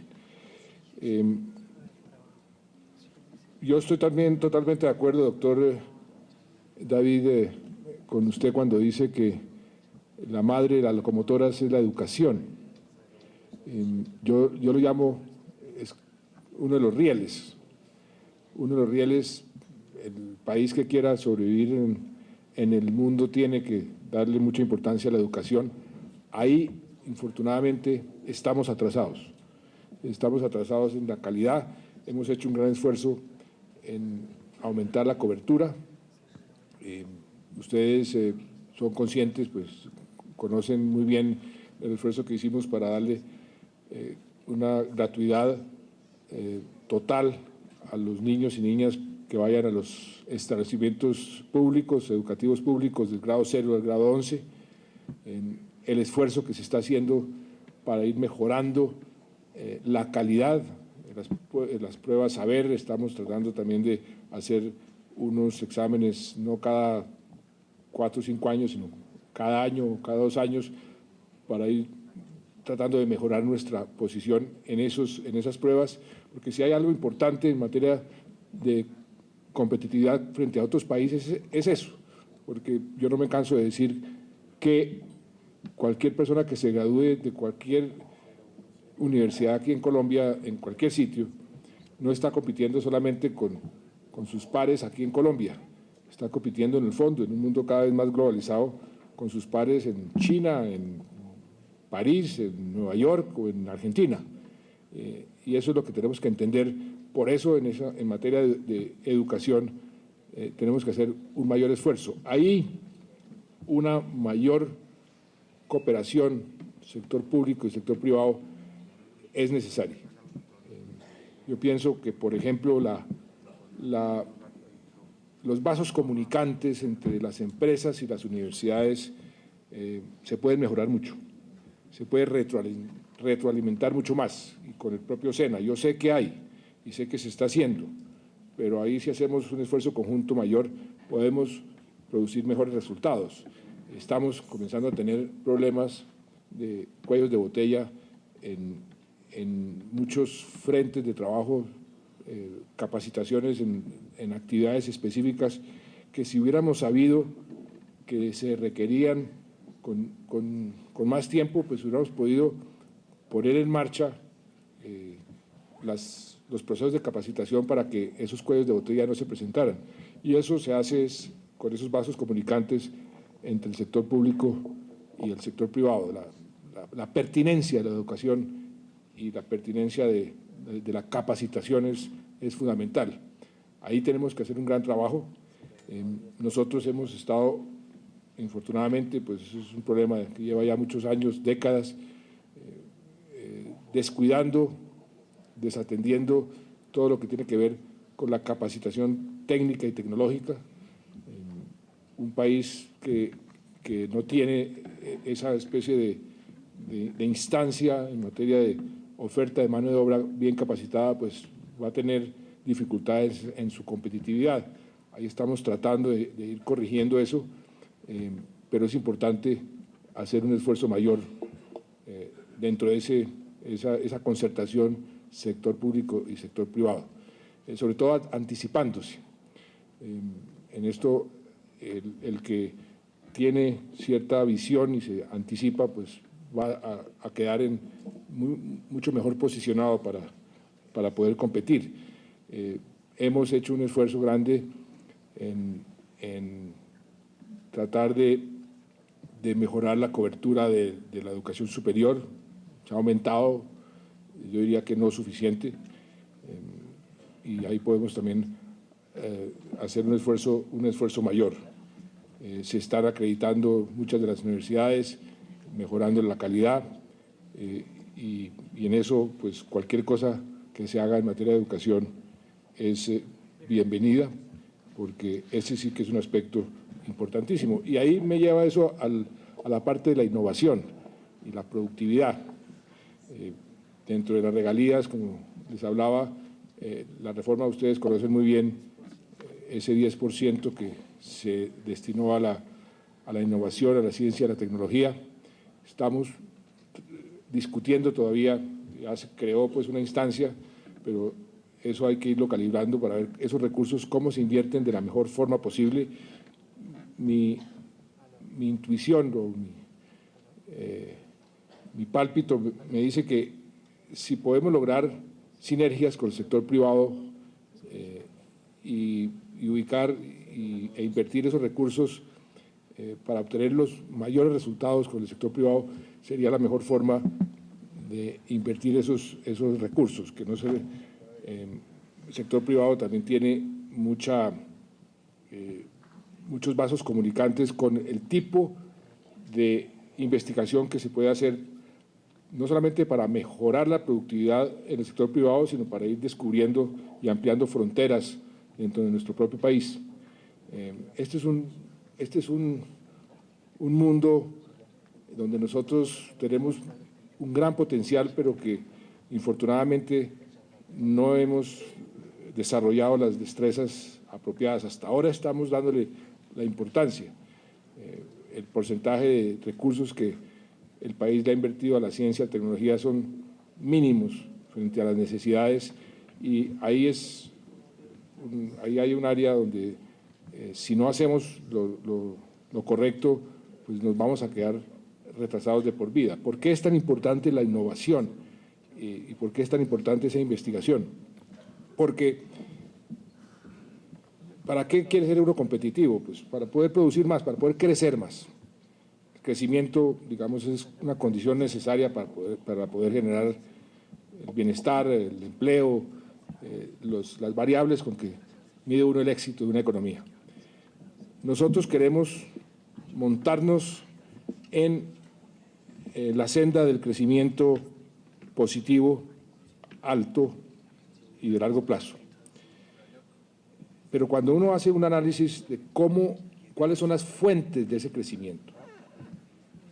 Yo estoy también totalmente de acuerdo, doctor David, con usted cuando dice que la madre de las locomotoras es la educación. Yo lo llamo es uno de los rieles. Uno de los rieles, el país que quiera sobrevivir en el mundo tiene que darle mucha importancia a la educación. Ahí, infortunadamente, estamos atrasados. Estamos atrasados en la calidad. Hemos hecho un gran esfuerzo en aumentar la cobertura. Ustedes son conscientes, pues conocen muy bien el esfuerzo que hicimos para darle una gratuidad total a los niños y niñas que vayan a los establecimientos públicos, educativos públicos del grado 0 al grado 11, el esfuerzo que se está haciendo para ir mejorando la calidad de las pruebas saber. Estamos tratando también de hacer unos exámenes no cada 4 o 5 años, sino cada año o cada 2 años, para ir tratando de mejorar nuestra posición en esas pruebas, porque si hay algo importante en materia de competitividad frente a otros países es eso, porque yo no me canso de decir que cualquier persona que se gradúe de cualquier universidad aquí en Colombia, en cualquier sitio, no está compitiendo solamente con sus pares aquí en Colombia, está compitiendo en el fondo, en un mundo cada vez más globalizado, con sus pares en China, en París, en Nueva York o en Argentina. Y eso es lo que tenemos que entender. Por eso en materia de educación tenemos que hacer un mayor esfuerzo. Ahí una mayor cooperación, sector público y sector privado, es necesaria. Yo pienso que, por ejemplo, los vasos comunicantes entre las empresas y las universidades se pueden mejorar mucho, se puede retroalimentar mucho más, y con el propio SENA. Yo sé que hay y sé que se está haciendo, pero ahí si hacemos un esfuerzo conjunto mayor podemos producir mejores resultados. Estamos comenzando a tener problemas de cuellos de botella en muchos frentes de trabajo, capacitaciones en actividades específicas que si hubiéramos sabido que se requerían con más tiempo, pues hubiéramos podido poner en marcha los procesos de capacitación para que esos cuellos de botella no se presentaran. Y eso se hace con esos vasos comunicantes entre el sector público y el sector privado. La pertinencia de la educación y la pertinencia de la capacitación es fundamental. Ahí tenemos que hacer un gran trabajo. Nosotros hemos estado, infortunadamente, pues eso es un problema que lleva ya muchos años, décadas, descuidando, desatendiendo todo lo que tiene que ver con la capacitación técnica y tecnológica. Un país que no tiene esa especie de instancia en materia de oferta de mano de obra bien capacitada, pues va a tener dificultades en su competitividad. Ahí estamos tratando de ir corrigiendo eso, pero es importante hacer un esfuerzo mayor dentro de esa concertación sector público y sector privado, sobre todo anticipándose. En esto, el que tiene cierta visión y se anticipa, pues va a quedar mucho mejor posicionado para poder competir. Hemos hecho un esfuerzo grande en tratar de mejorar la cobertura de la educación superior. Se ha aumentado, yo diría que no suficiente, y ahí podemos también hacer un esfuerzo mayor. Se están acreditando muchas de las universidades, mejorando la calidad, y en eso, pues cualquier cosa que se haga en materia de educación es bienvenida, porque ese sí que es un aspecto importantísimo. Y ahí me lleva eso a la parte de la innovación y la productividad. Dentro de las regalías, como les hablaba, la reforma ustedes conocen muy bien ese 10% que se destinó a la innovación, a la ciencia, a la tecnología. Estamos discutiendo todavía, ya se creó pues una instancia, pero eso hay que irlo calibrando para ver esos recursos, cómo se invierten de la mejor forma posible. Mi intuición o mi pálpito me dice que si podemos lograr sinergias con el sector privado y ubicar e invertir esos recursos para obtener los mayores resultados con el sector privado, sería la mejor forma de invertir esos recursos, que no se... el sector privado también tiene muchos vasos comunicantes con el tipo de investigación que se puede hacer, no solamente para mejorar la productividad en el sector privado, sino para ir descubriendo y ampliando fronteras dentro de nuestro propio país. Este es un mundo donde nosotros tenemos un gran potencial, pero que infortunadamente no hemos desarrollado las destrezas apropiadas. Hasta ahora estamos dándole la importancia. El porcentaje de recursos que el país le ha invertido a la ciencia y tecnología son mínimos frente a las necesidades, y ahí hay un área donde si no hacemos lo correcto, pues nos vamos a quedar retrasados de por vida. ¿Por qué es tan importante la innovación y por qué es tan importante esa investigación? Porque ¿para qué quiere ser uno competitivo? Pues para poder producir más, para poder crecer más. El crecimiento, digamos, es una condición necesaria para poder generar el bienestar, el empleo, las variables con que mide uno el éxito de una economía. Nosotros queremos montarnos en la senda del crecimiento positivo, alto y de largo plazo. Pero cuando uno hace un análisis de cuáles son las fuentes de ese crecimiento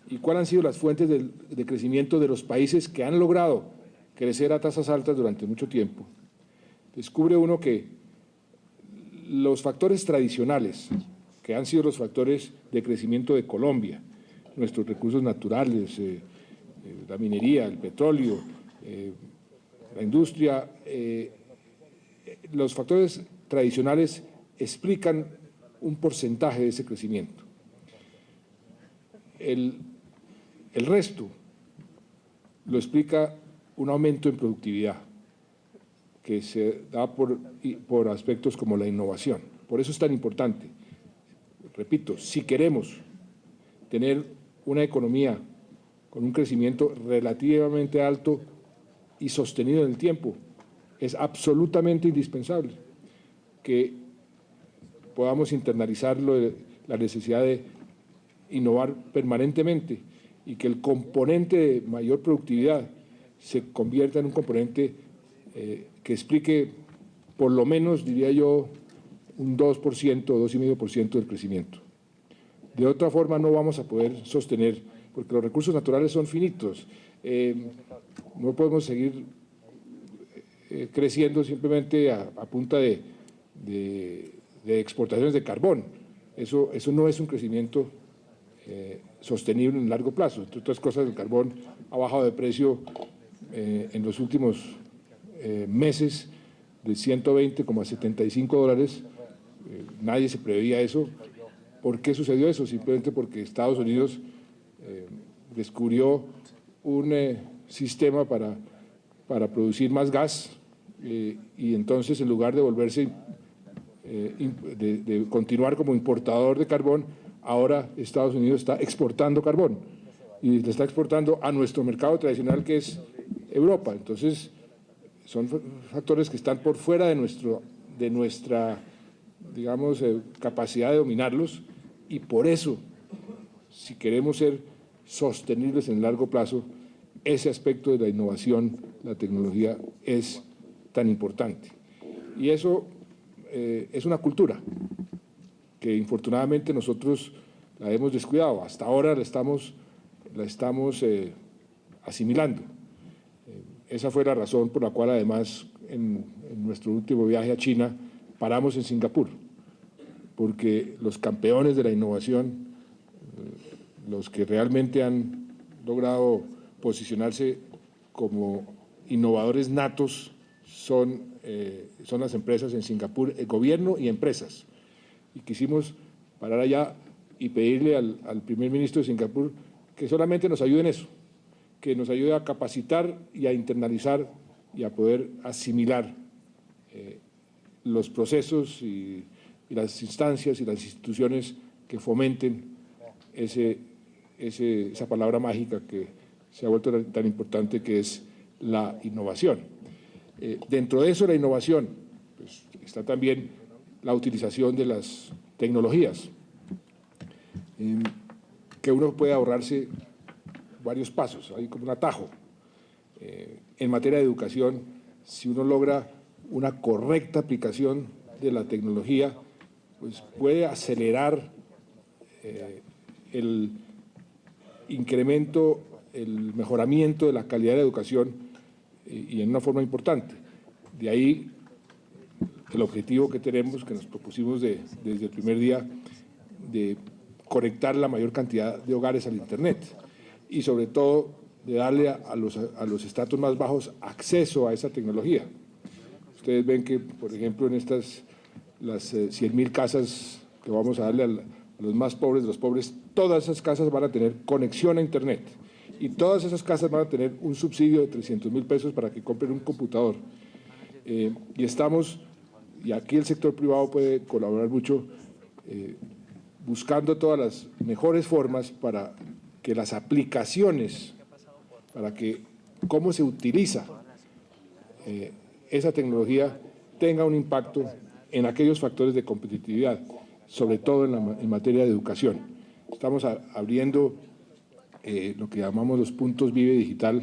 y cuáles han sido las fuentes de crecimiento de los países que han logrado crecer a tasas altas durante mucho tiempo, descubre uno que los factores tradicionales, que han sido los factores de crecimiento de Colombia, nuestros recursos naturales, la minería, el petróleo, la industria, los factores tradicionales explican un porcentaje de ese crecimiento. El resto lo explica un aumento en productividad que se da por aspectos como la innovación. Por eso es tan importante. Repito, si queremos tener una economía con un crecimiento relativamente alto y sostenido en el tiempo, es absolutamente indispensable que podamos internalizar la necesidad de innovar permanentemente y que el componente de mayor productividad se convierta en un componente que explique por lo menos, diría yo, un 2% o 2,5% del crecimiento. De otra forma no vamos a poder sostener, porque los recursos naturales son finitos. No podemos seguir creciendo simplemente a punta de exportaciones de carbón. Eso no es un crecimiento sostenible en largo plazo. Entre otras cosas, el carbón ha bajado de precio en los últimos meses de 120 como a $75. Nadie se preveía eso. ¿Por qué sucedió eso? Simplemente porque Estados Unidos descubrió un sistema para producir más gas y entonces, en lugar de volverse de continuar como importador de carbón, ahora Estados Unidos está exportando carbón y le está exportando a nuestro mercado tradicional, que es Europa. Entonces, son factores que están por fuera de nuestra digamos, capacidad de dominarlos, y por eso, si queremos ser sostenibles en el largo plazo, ese aspecto de la innovación, la tecnología, es tan importante. Y eso es una cultura que infortunadamente nosotros la hemos descuidado. Hasta ahora la estamos asimilando. Esa fue la razón por la cual, además, en nuestro último viaje a China, paramos en Singapur, porque los campeones de la innovación, los que realmente han logrado posicionarse como innovadores natos, son las empresas en Singapur, el gobierno y empresas. Y quisimos parar allá y pedirle al primer ministro de Singapur que solamente nos ayude en eso, que nos ayude a capacitar y a internalizar y a poder asimilar los procesos y las instancias y las instituciones que fomenten esa palabra mágica que se ha vuelto tan importante, que es la innovación. Dentro de eso, la innovación, pues, está también la utilización de las tecnologías, que uno puede ahorrarse varios pasos, hay como un atajo. En materia de educación, si uno logra una correcta aplicación de la tecnología, pues puede acelerar el incremento, el mejoramiento de la calidad de la educación y en una forma importante. De ahí el objetivo que tenemos, que nos propusimos desde el primer día, de conectar la mayor cantidad de hogares al Internet y sobre todo de darle a los estratos más bajos acceso a esa tecnología. Ustedes ven que, por ejemplo, en las 100.000 casas que vamos a darle a los más pobres de los pobres, todas esas casas van a tener conexión a Internet y todas esas casas van a tener un subsidio de 300.000 pesos para que compren un computador. Y aquí el sector privado puede colaborar mucho, buscando todas las mejores formas para que las aplicaciones, para que cómo se utiliza esa tecnología tenga un impacto en aquellos factores de competitividad, sobre todo en materia de educación. Estamos abriendo lo que llamamos los puntos Vive Digital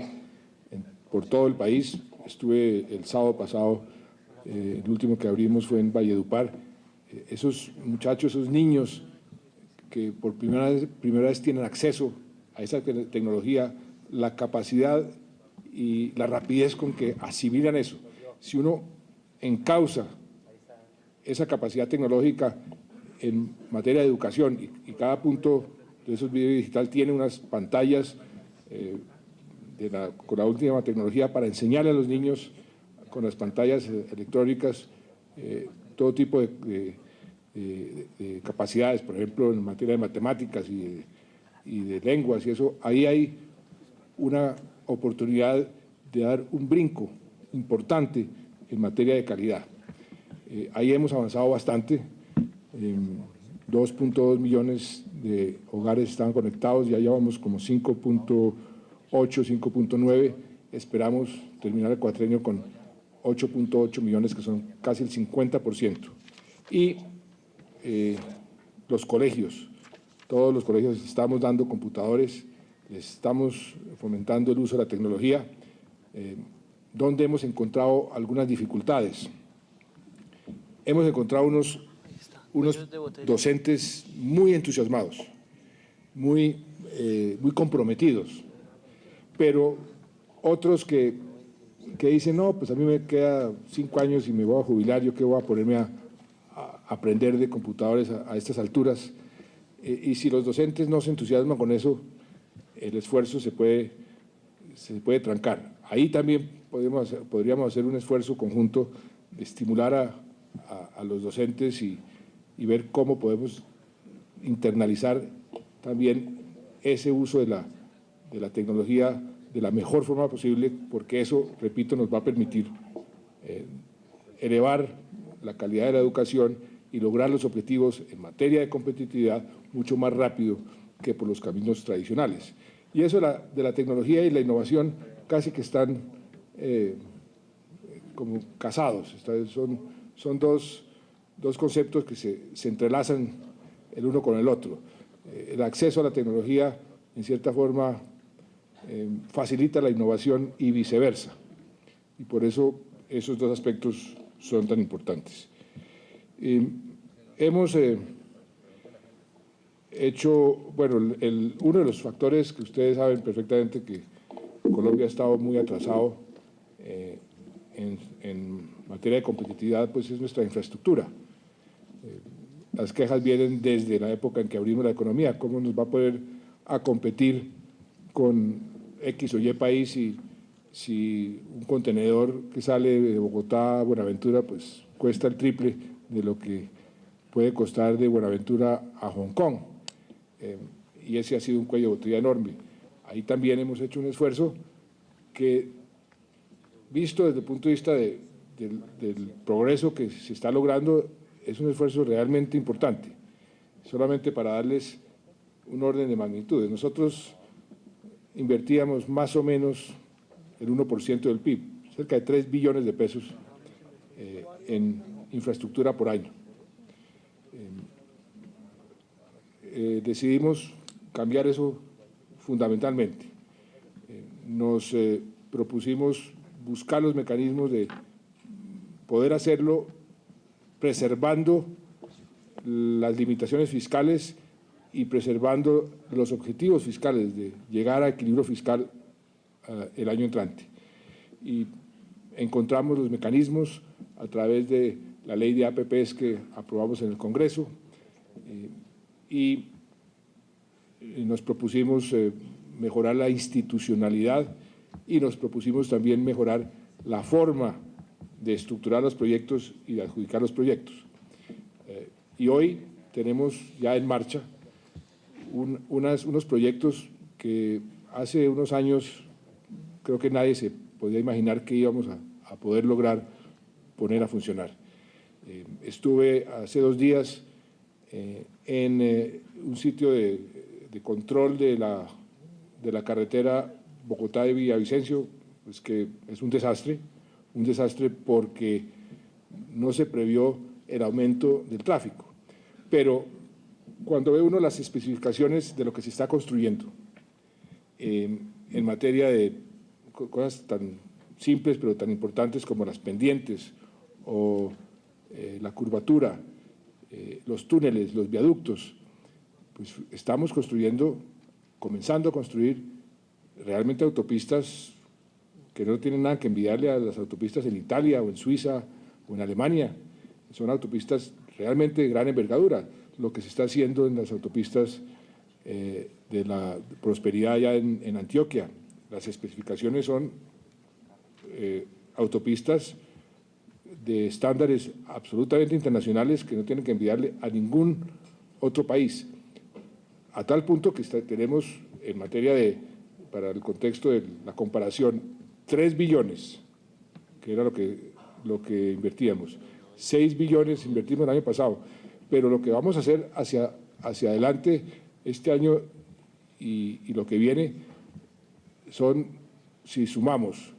por todo el país. Estuve el sábado pasado, el último que abrimos fue en Valledupar. Esos muchachos, esos niños que por primera vez tienen acceso a esa tecnología, la capacidad y la rapidez con que asimilan eso. Si uno encausa esa capacidad tecnológica en materia de educación y cada punto de esos videos digital tiene unas pantallas con la última tecnología para enseñarle a los niños con las pantallas electrónicas todo tipo de capacidades, por ejemplo, en materia de matemáticas y de lenguas y eso, ahí hay una oportunidad de dar un brinco importante en materia de calidad. Ahí hemos avanzado bastante. 2.2 millones de hogares están conectados, ya llevamos como 5.8, 5.9. Esperamos terminar el cuatrienio con 8.8 millones, que son casi el 50%. Y los colegios, todos los colegios estamos dando computadores, estamos fomentando el uso de la tecnología, donde hemos encontrado algunas dificultades. Hemos encontrado unos docentes muy entusiasmados, muy comprometidos, pero otros que dicen, no, pues a mí me queda 5 años y me voy a jubilar, ¿yo qué voy a ponerme a aprender de computadores a estas alturas? Y si los docentes no se entusiasman con eso, el esfuerzo se puede trancar. Ahí también podríamos hacer un esfuerzo conjunto de estimular a los docentes y ver cómo podemos internalizar también ese uso de la tecnología de la mejor forma posible, porque eso, repito, nos va a permitir elevar la calidad de la educación y lograr los objetivos en materia de competitividad mucho más rápido que por los caminos tradicionales. Y eso de la tecnología y la innovación casi que están como casados. Son dos conceptos que se entrelazan el uno con el otro. El acceso a la tecnología, en cierta forma, facilita la innovación y viceversa. Y por eso esos dos aspectos son tan importantes. Hemos hecho, bueno, uno de los factores que ustedes saben perfectamente que Colombia ha estado muy atrasado en materia de competitividad, pues es nuestra infraestructura. Las quejas vienen desde la época en que abrimos la economía. ¿Cómo nos va a poder a competir con X o Y país si un contenedor que sale de Bogotá a Buenaventura pues cuesta el triple de lo que puede costar de Buenaventura a Hong Kong? Y ese ha sido un cuello de botella enorme. Ahí también hemos hecho un esfuerzo que, visto desde el punto de vista del progreso que se está logrando, es un esfuerzo realmente importante. Solamente para darles un orden de magnitudes, nosotros invertíamos más o menos el 1% del PIB, cerca de 3 billones de pesos en infraestructura por año. Decidimos cambiar eso fundamentalmente. Nos propusimos buscar los mecanismos de poder hacerlo preservando las limitaciones fiscales y preservando los objetivos fiscales de llegar a equilibrio fiscal el año entrante. Y encontramos los mecanismos a través de la ley de APPs que aprobamos en el Congreso y nos propusimos mejorar la institucionalidad y nos propusimos también mejorar la forma de estructurar los proyectos y de adjudicar los proyectos. Y hoy tenemos ya en marcha unos proyectos que hace unos años creo que nadie se podía imaginar que íbamos a poder lograr poner a funcionar. Estuve hace 2 días en un sitio de control de la carretera Bogotá de Villavicencio, pues que es un desastre porque no se previó el aumento del tráfico. Pero cuando ve uno las especificaciones de lo que se está construyendo en materia de cosas tan simples pero tan importantes como las pendientes o la curvatura, los túneles, los viaductos, pues estamos comenzando a construir realmente autopistas que no tienen nada que envidiarle a las autopistas en Italia o en Suiza o en Alemania. Son autopistas realmente de gran envergadura, lo que se está haciendo en las autopistas de la prosperidad allá en Antioquia. Las especificaciones son autopistas de estándares absolutamente internacionales que no tienen que envidiarle a ningún otro país, a tal punto que tenemos en materia para el contexto de la comparación, 3 billones, que era lo que invertíamos, 6 billones invertimos el año pasado, pero lo que vamos a hacer hacia adelante este año y lo que viene son, si sumamos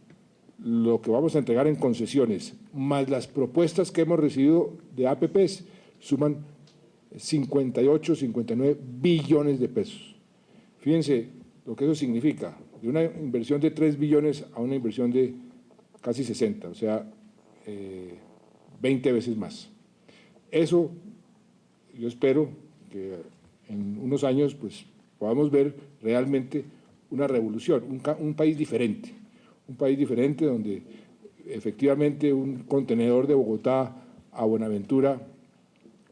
lo que vamos a entregar en concesiones, más las propuestas que hemos recibido de APPs, suman 58, 59 billones de pesos. Fíjense lo que eso significa, de una inversión de 3 billones a una inversión de casi 60, o sea, 20 veces más. Eso yo espero que en unos años pues, podamos ver realmente una revolución, un país diferente donde efectivamente un contenedor de Bogotá a Buenaventura,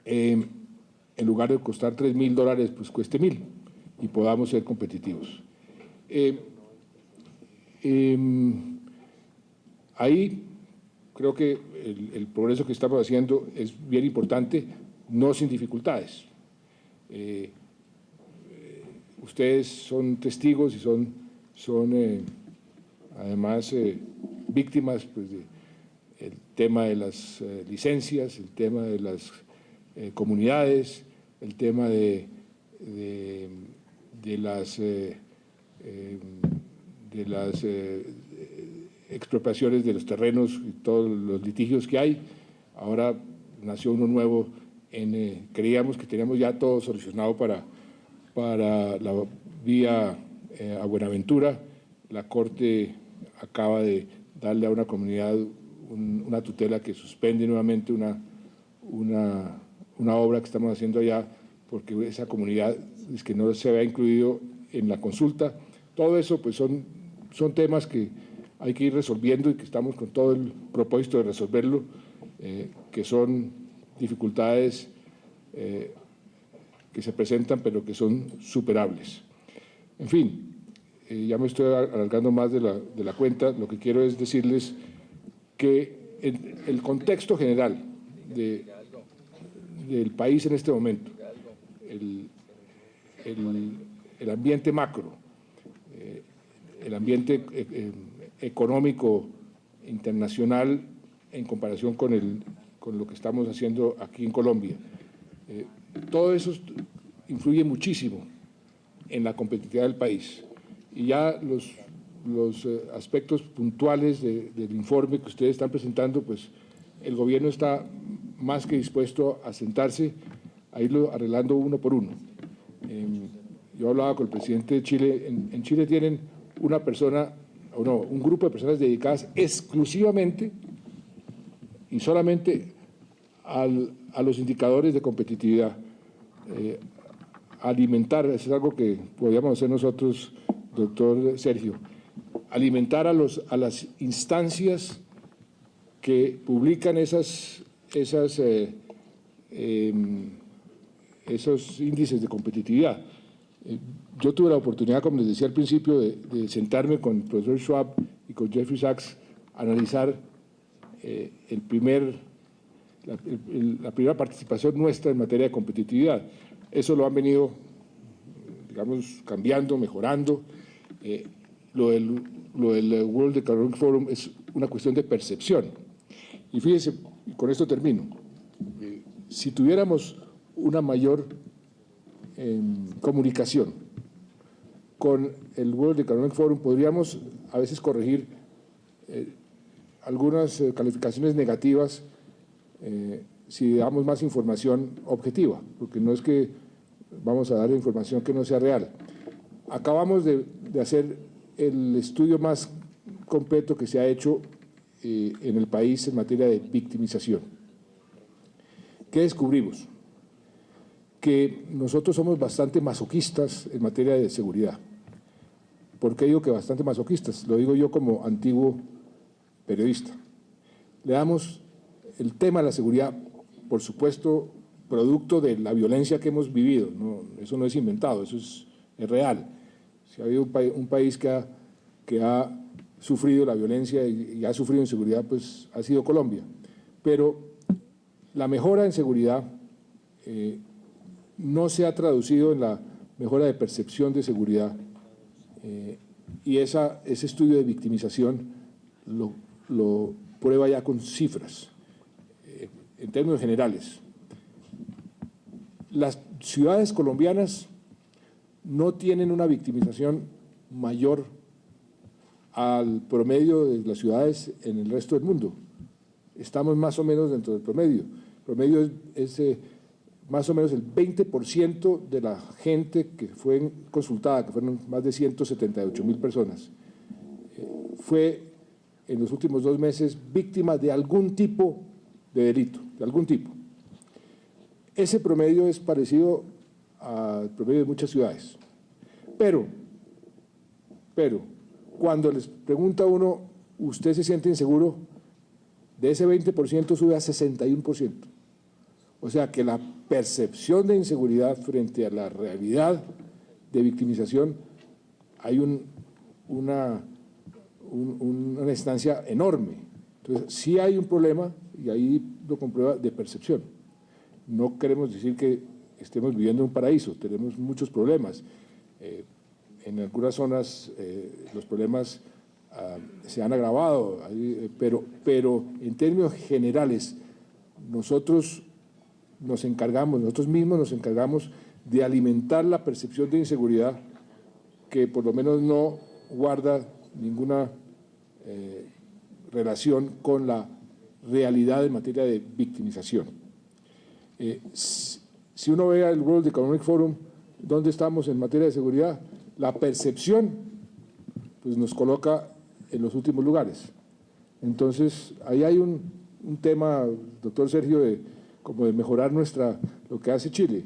en lugar de costar $3.000, pues cueste 1.000 y podamos ser competitivos. Ahí creo que el progreso que estamos haciendo es bien importante, no sin dificultades. Ustedes son testigos y son además víctimas pues, del tema de las licencias, el tema de las comunidades, el tema de las expropiaciones de los terrenos y todos los litigios que hay. Ahora nació uno nuevo, creíamos que teníamos ya todo solucionado para la vía a Buenaventura. La Corte acaba de darle a una comunidad una tutela que suspende nuevamente una obra que estamos haciendo allá porque esa comunidad es que no se había incluido en la consulta. Todo eso pues son temas que hay que ir resolviendo y que estamos con todo el propósito de resolverlo, que son dificultades que se presentan pero que son superables. En fin, ya me estoy alargando más de la cuenta. Lo que quiero es decirles que en el contexto general del país en este momento, el ambiente macro, el ambiente económico internacional en comparación con lo que estamos haciendo aquí en Colombia, todo eso influye muchísimo en la competitividad del país. Y ya los aspectos puntuales del informe que ustedes están presentando, pues el gobierno está más que dispuesto a sentarse, a irlo arreglando uno por uno. Yo hablaba con el presidente de Chile. En Chile tienen una persona, o no, un grupo de personas dedicadas exclusivamente y solamente a los indicadores de competitividad. Alimentar, eso es algo que podríamos hacer nosotros, doctor Sergio, alimentar a las instancias que publican esos índices de competitividad. Yo tuve la oportunidad, como les decía al principio, de sentarme con el profesor Schwab y con Jeffrey Sachs a analizar la primera participación nuestra en materia de competitividad. Eso lo han venido, digamos, cambiando, mejorando. Lo del World Economic Forum es una cuestión de percepción. Y fíjense, y con esto termino, si tuviéramos una mayor comunicación con el World Economic Forum, podríamos a veces corregir algunas calificaciones negativas si damos más información objetiva, porque no es que vamos a dar información que no sea real. Acabamos de hacer el estudio más completo que se ha hecho en el país en materia de victimización. ¿Qué descubrimos? Que nosotros somos bastante masoquistas en materia de seguridad. ¿Por qué digo que bastante masoquistas? Lo digo yo como antiguo periodista. Le damos el tema de la seguridad, por supuesto, producto de la violencia que hemos vivido. No, eso no es inventado, eso es real. Si ha habido un país que ha sufrido la violencia y ha sufrido inseguridad, pues ha sido Colombia. Pero la mejora en seguridad no se ha traducido en la mejora de percepción de seguridad, y ese estudio de victimización lo prueba ya con cifras. En términos generales, las ciudades colombianas no tienen una victimización mayor al promedio de las ciudades en el resto del mundo. Estamos más o menos dentro del promedio. El promedio es más o menos el 20% de la gente que fue consultada, que fueron más de 178.000 personas, fue en los últimos 2 meses víctima de algún tipo de delito, de algún tipo. Ese promedio es parecido al promedio de muchas ciudades. Pero, cuando les pregunta a uno, ¿usted se siente inseguro? De ese 20% sube a 61%. O sea que la percepción de inseguridad frente a la realidad de victimización, hay una instancia enorme. Entonces, sí hay un problema, y ahí lo comprueba, de percepción. No queremos decir que estemos viviendo en un paraíso, tenemos muchos problemas. En algunas zonas los problemas se han agravado, pero en términos generales nosotros mismos nos encargamos de alimentar la percepción de inseguridad, que por lo menos no guarda ninguna relación con la realidad en materia de victimización. Si uno ve al World Economic Forum, ¿dónde estamos en materia de seguridad? La percepción pues, nos coloca en los últimos lugares. Entonces, ahí hay un tema, doctor Sergio, como de mejorar lo que hace Chile.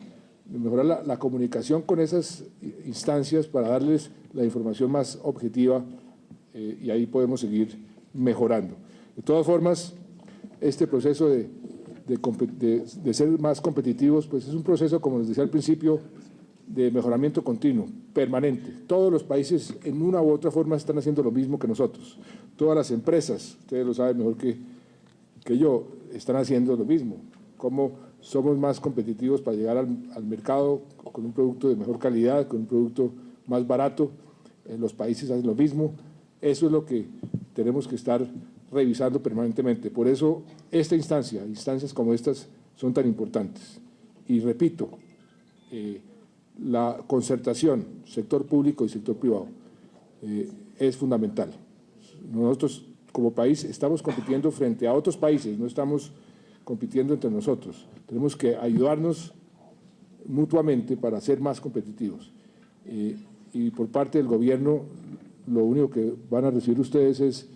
mejorar la comunicación con esas instancias para darles la información más objetiva y ahí podemos seguir mejorando. De todas formas, este proceso de ser más competitivos, pues es un proceso, como les decía al principio, de mejoramiento continuo, permanente. Todos los países en una u otra forma están haciendo lo mismo que nosotros. Todas las empresas, ustedes lo saben mejor que yo, están haciendo lo mismo. Cómo somos más competitivos para llegar al mercado con un producto de mejor calidad, con un producto más barato. Los países hacen lo mismo. Eso es lo que tenemos que estar revisando permanentemente. Por eso instancias como estas son tan importantes. Y repito, la concertación, sector público y sector privado, es fundamental. Nosotros como país estamos compitiendo frente a otros países, no estamos compitiendo entre nosotros. Tenemos que ayudarnos mutuamente para ser más competitivos. Y por parte del gobierno, lo único que van a recibir ustedes es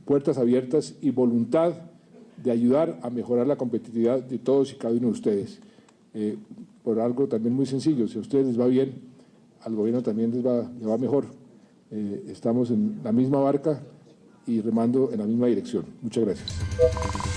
puertas abiertas y voluntad de ayudar a mejorar la competitividad de todos y cada uno de ustedes. Por algo también muy sencillo, si a ustedes les va bien, al gobierno también le va mejor. Estamos en la misma barca y remando en la misma dirección. Muchas gracias.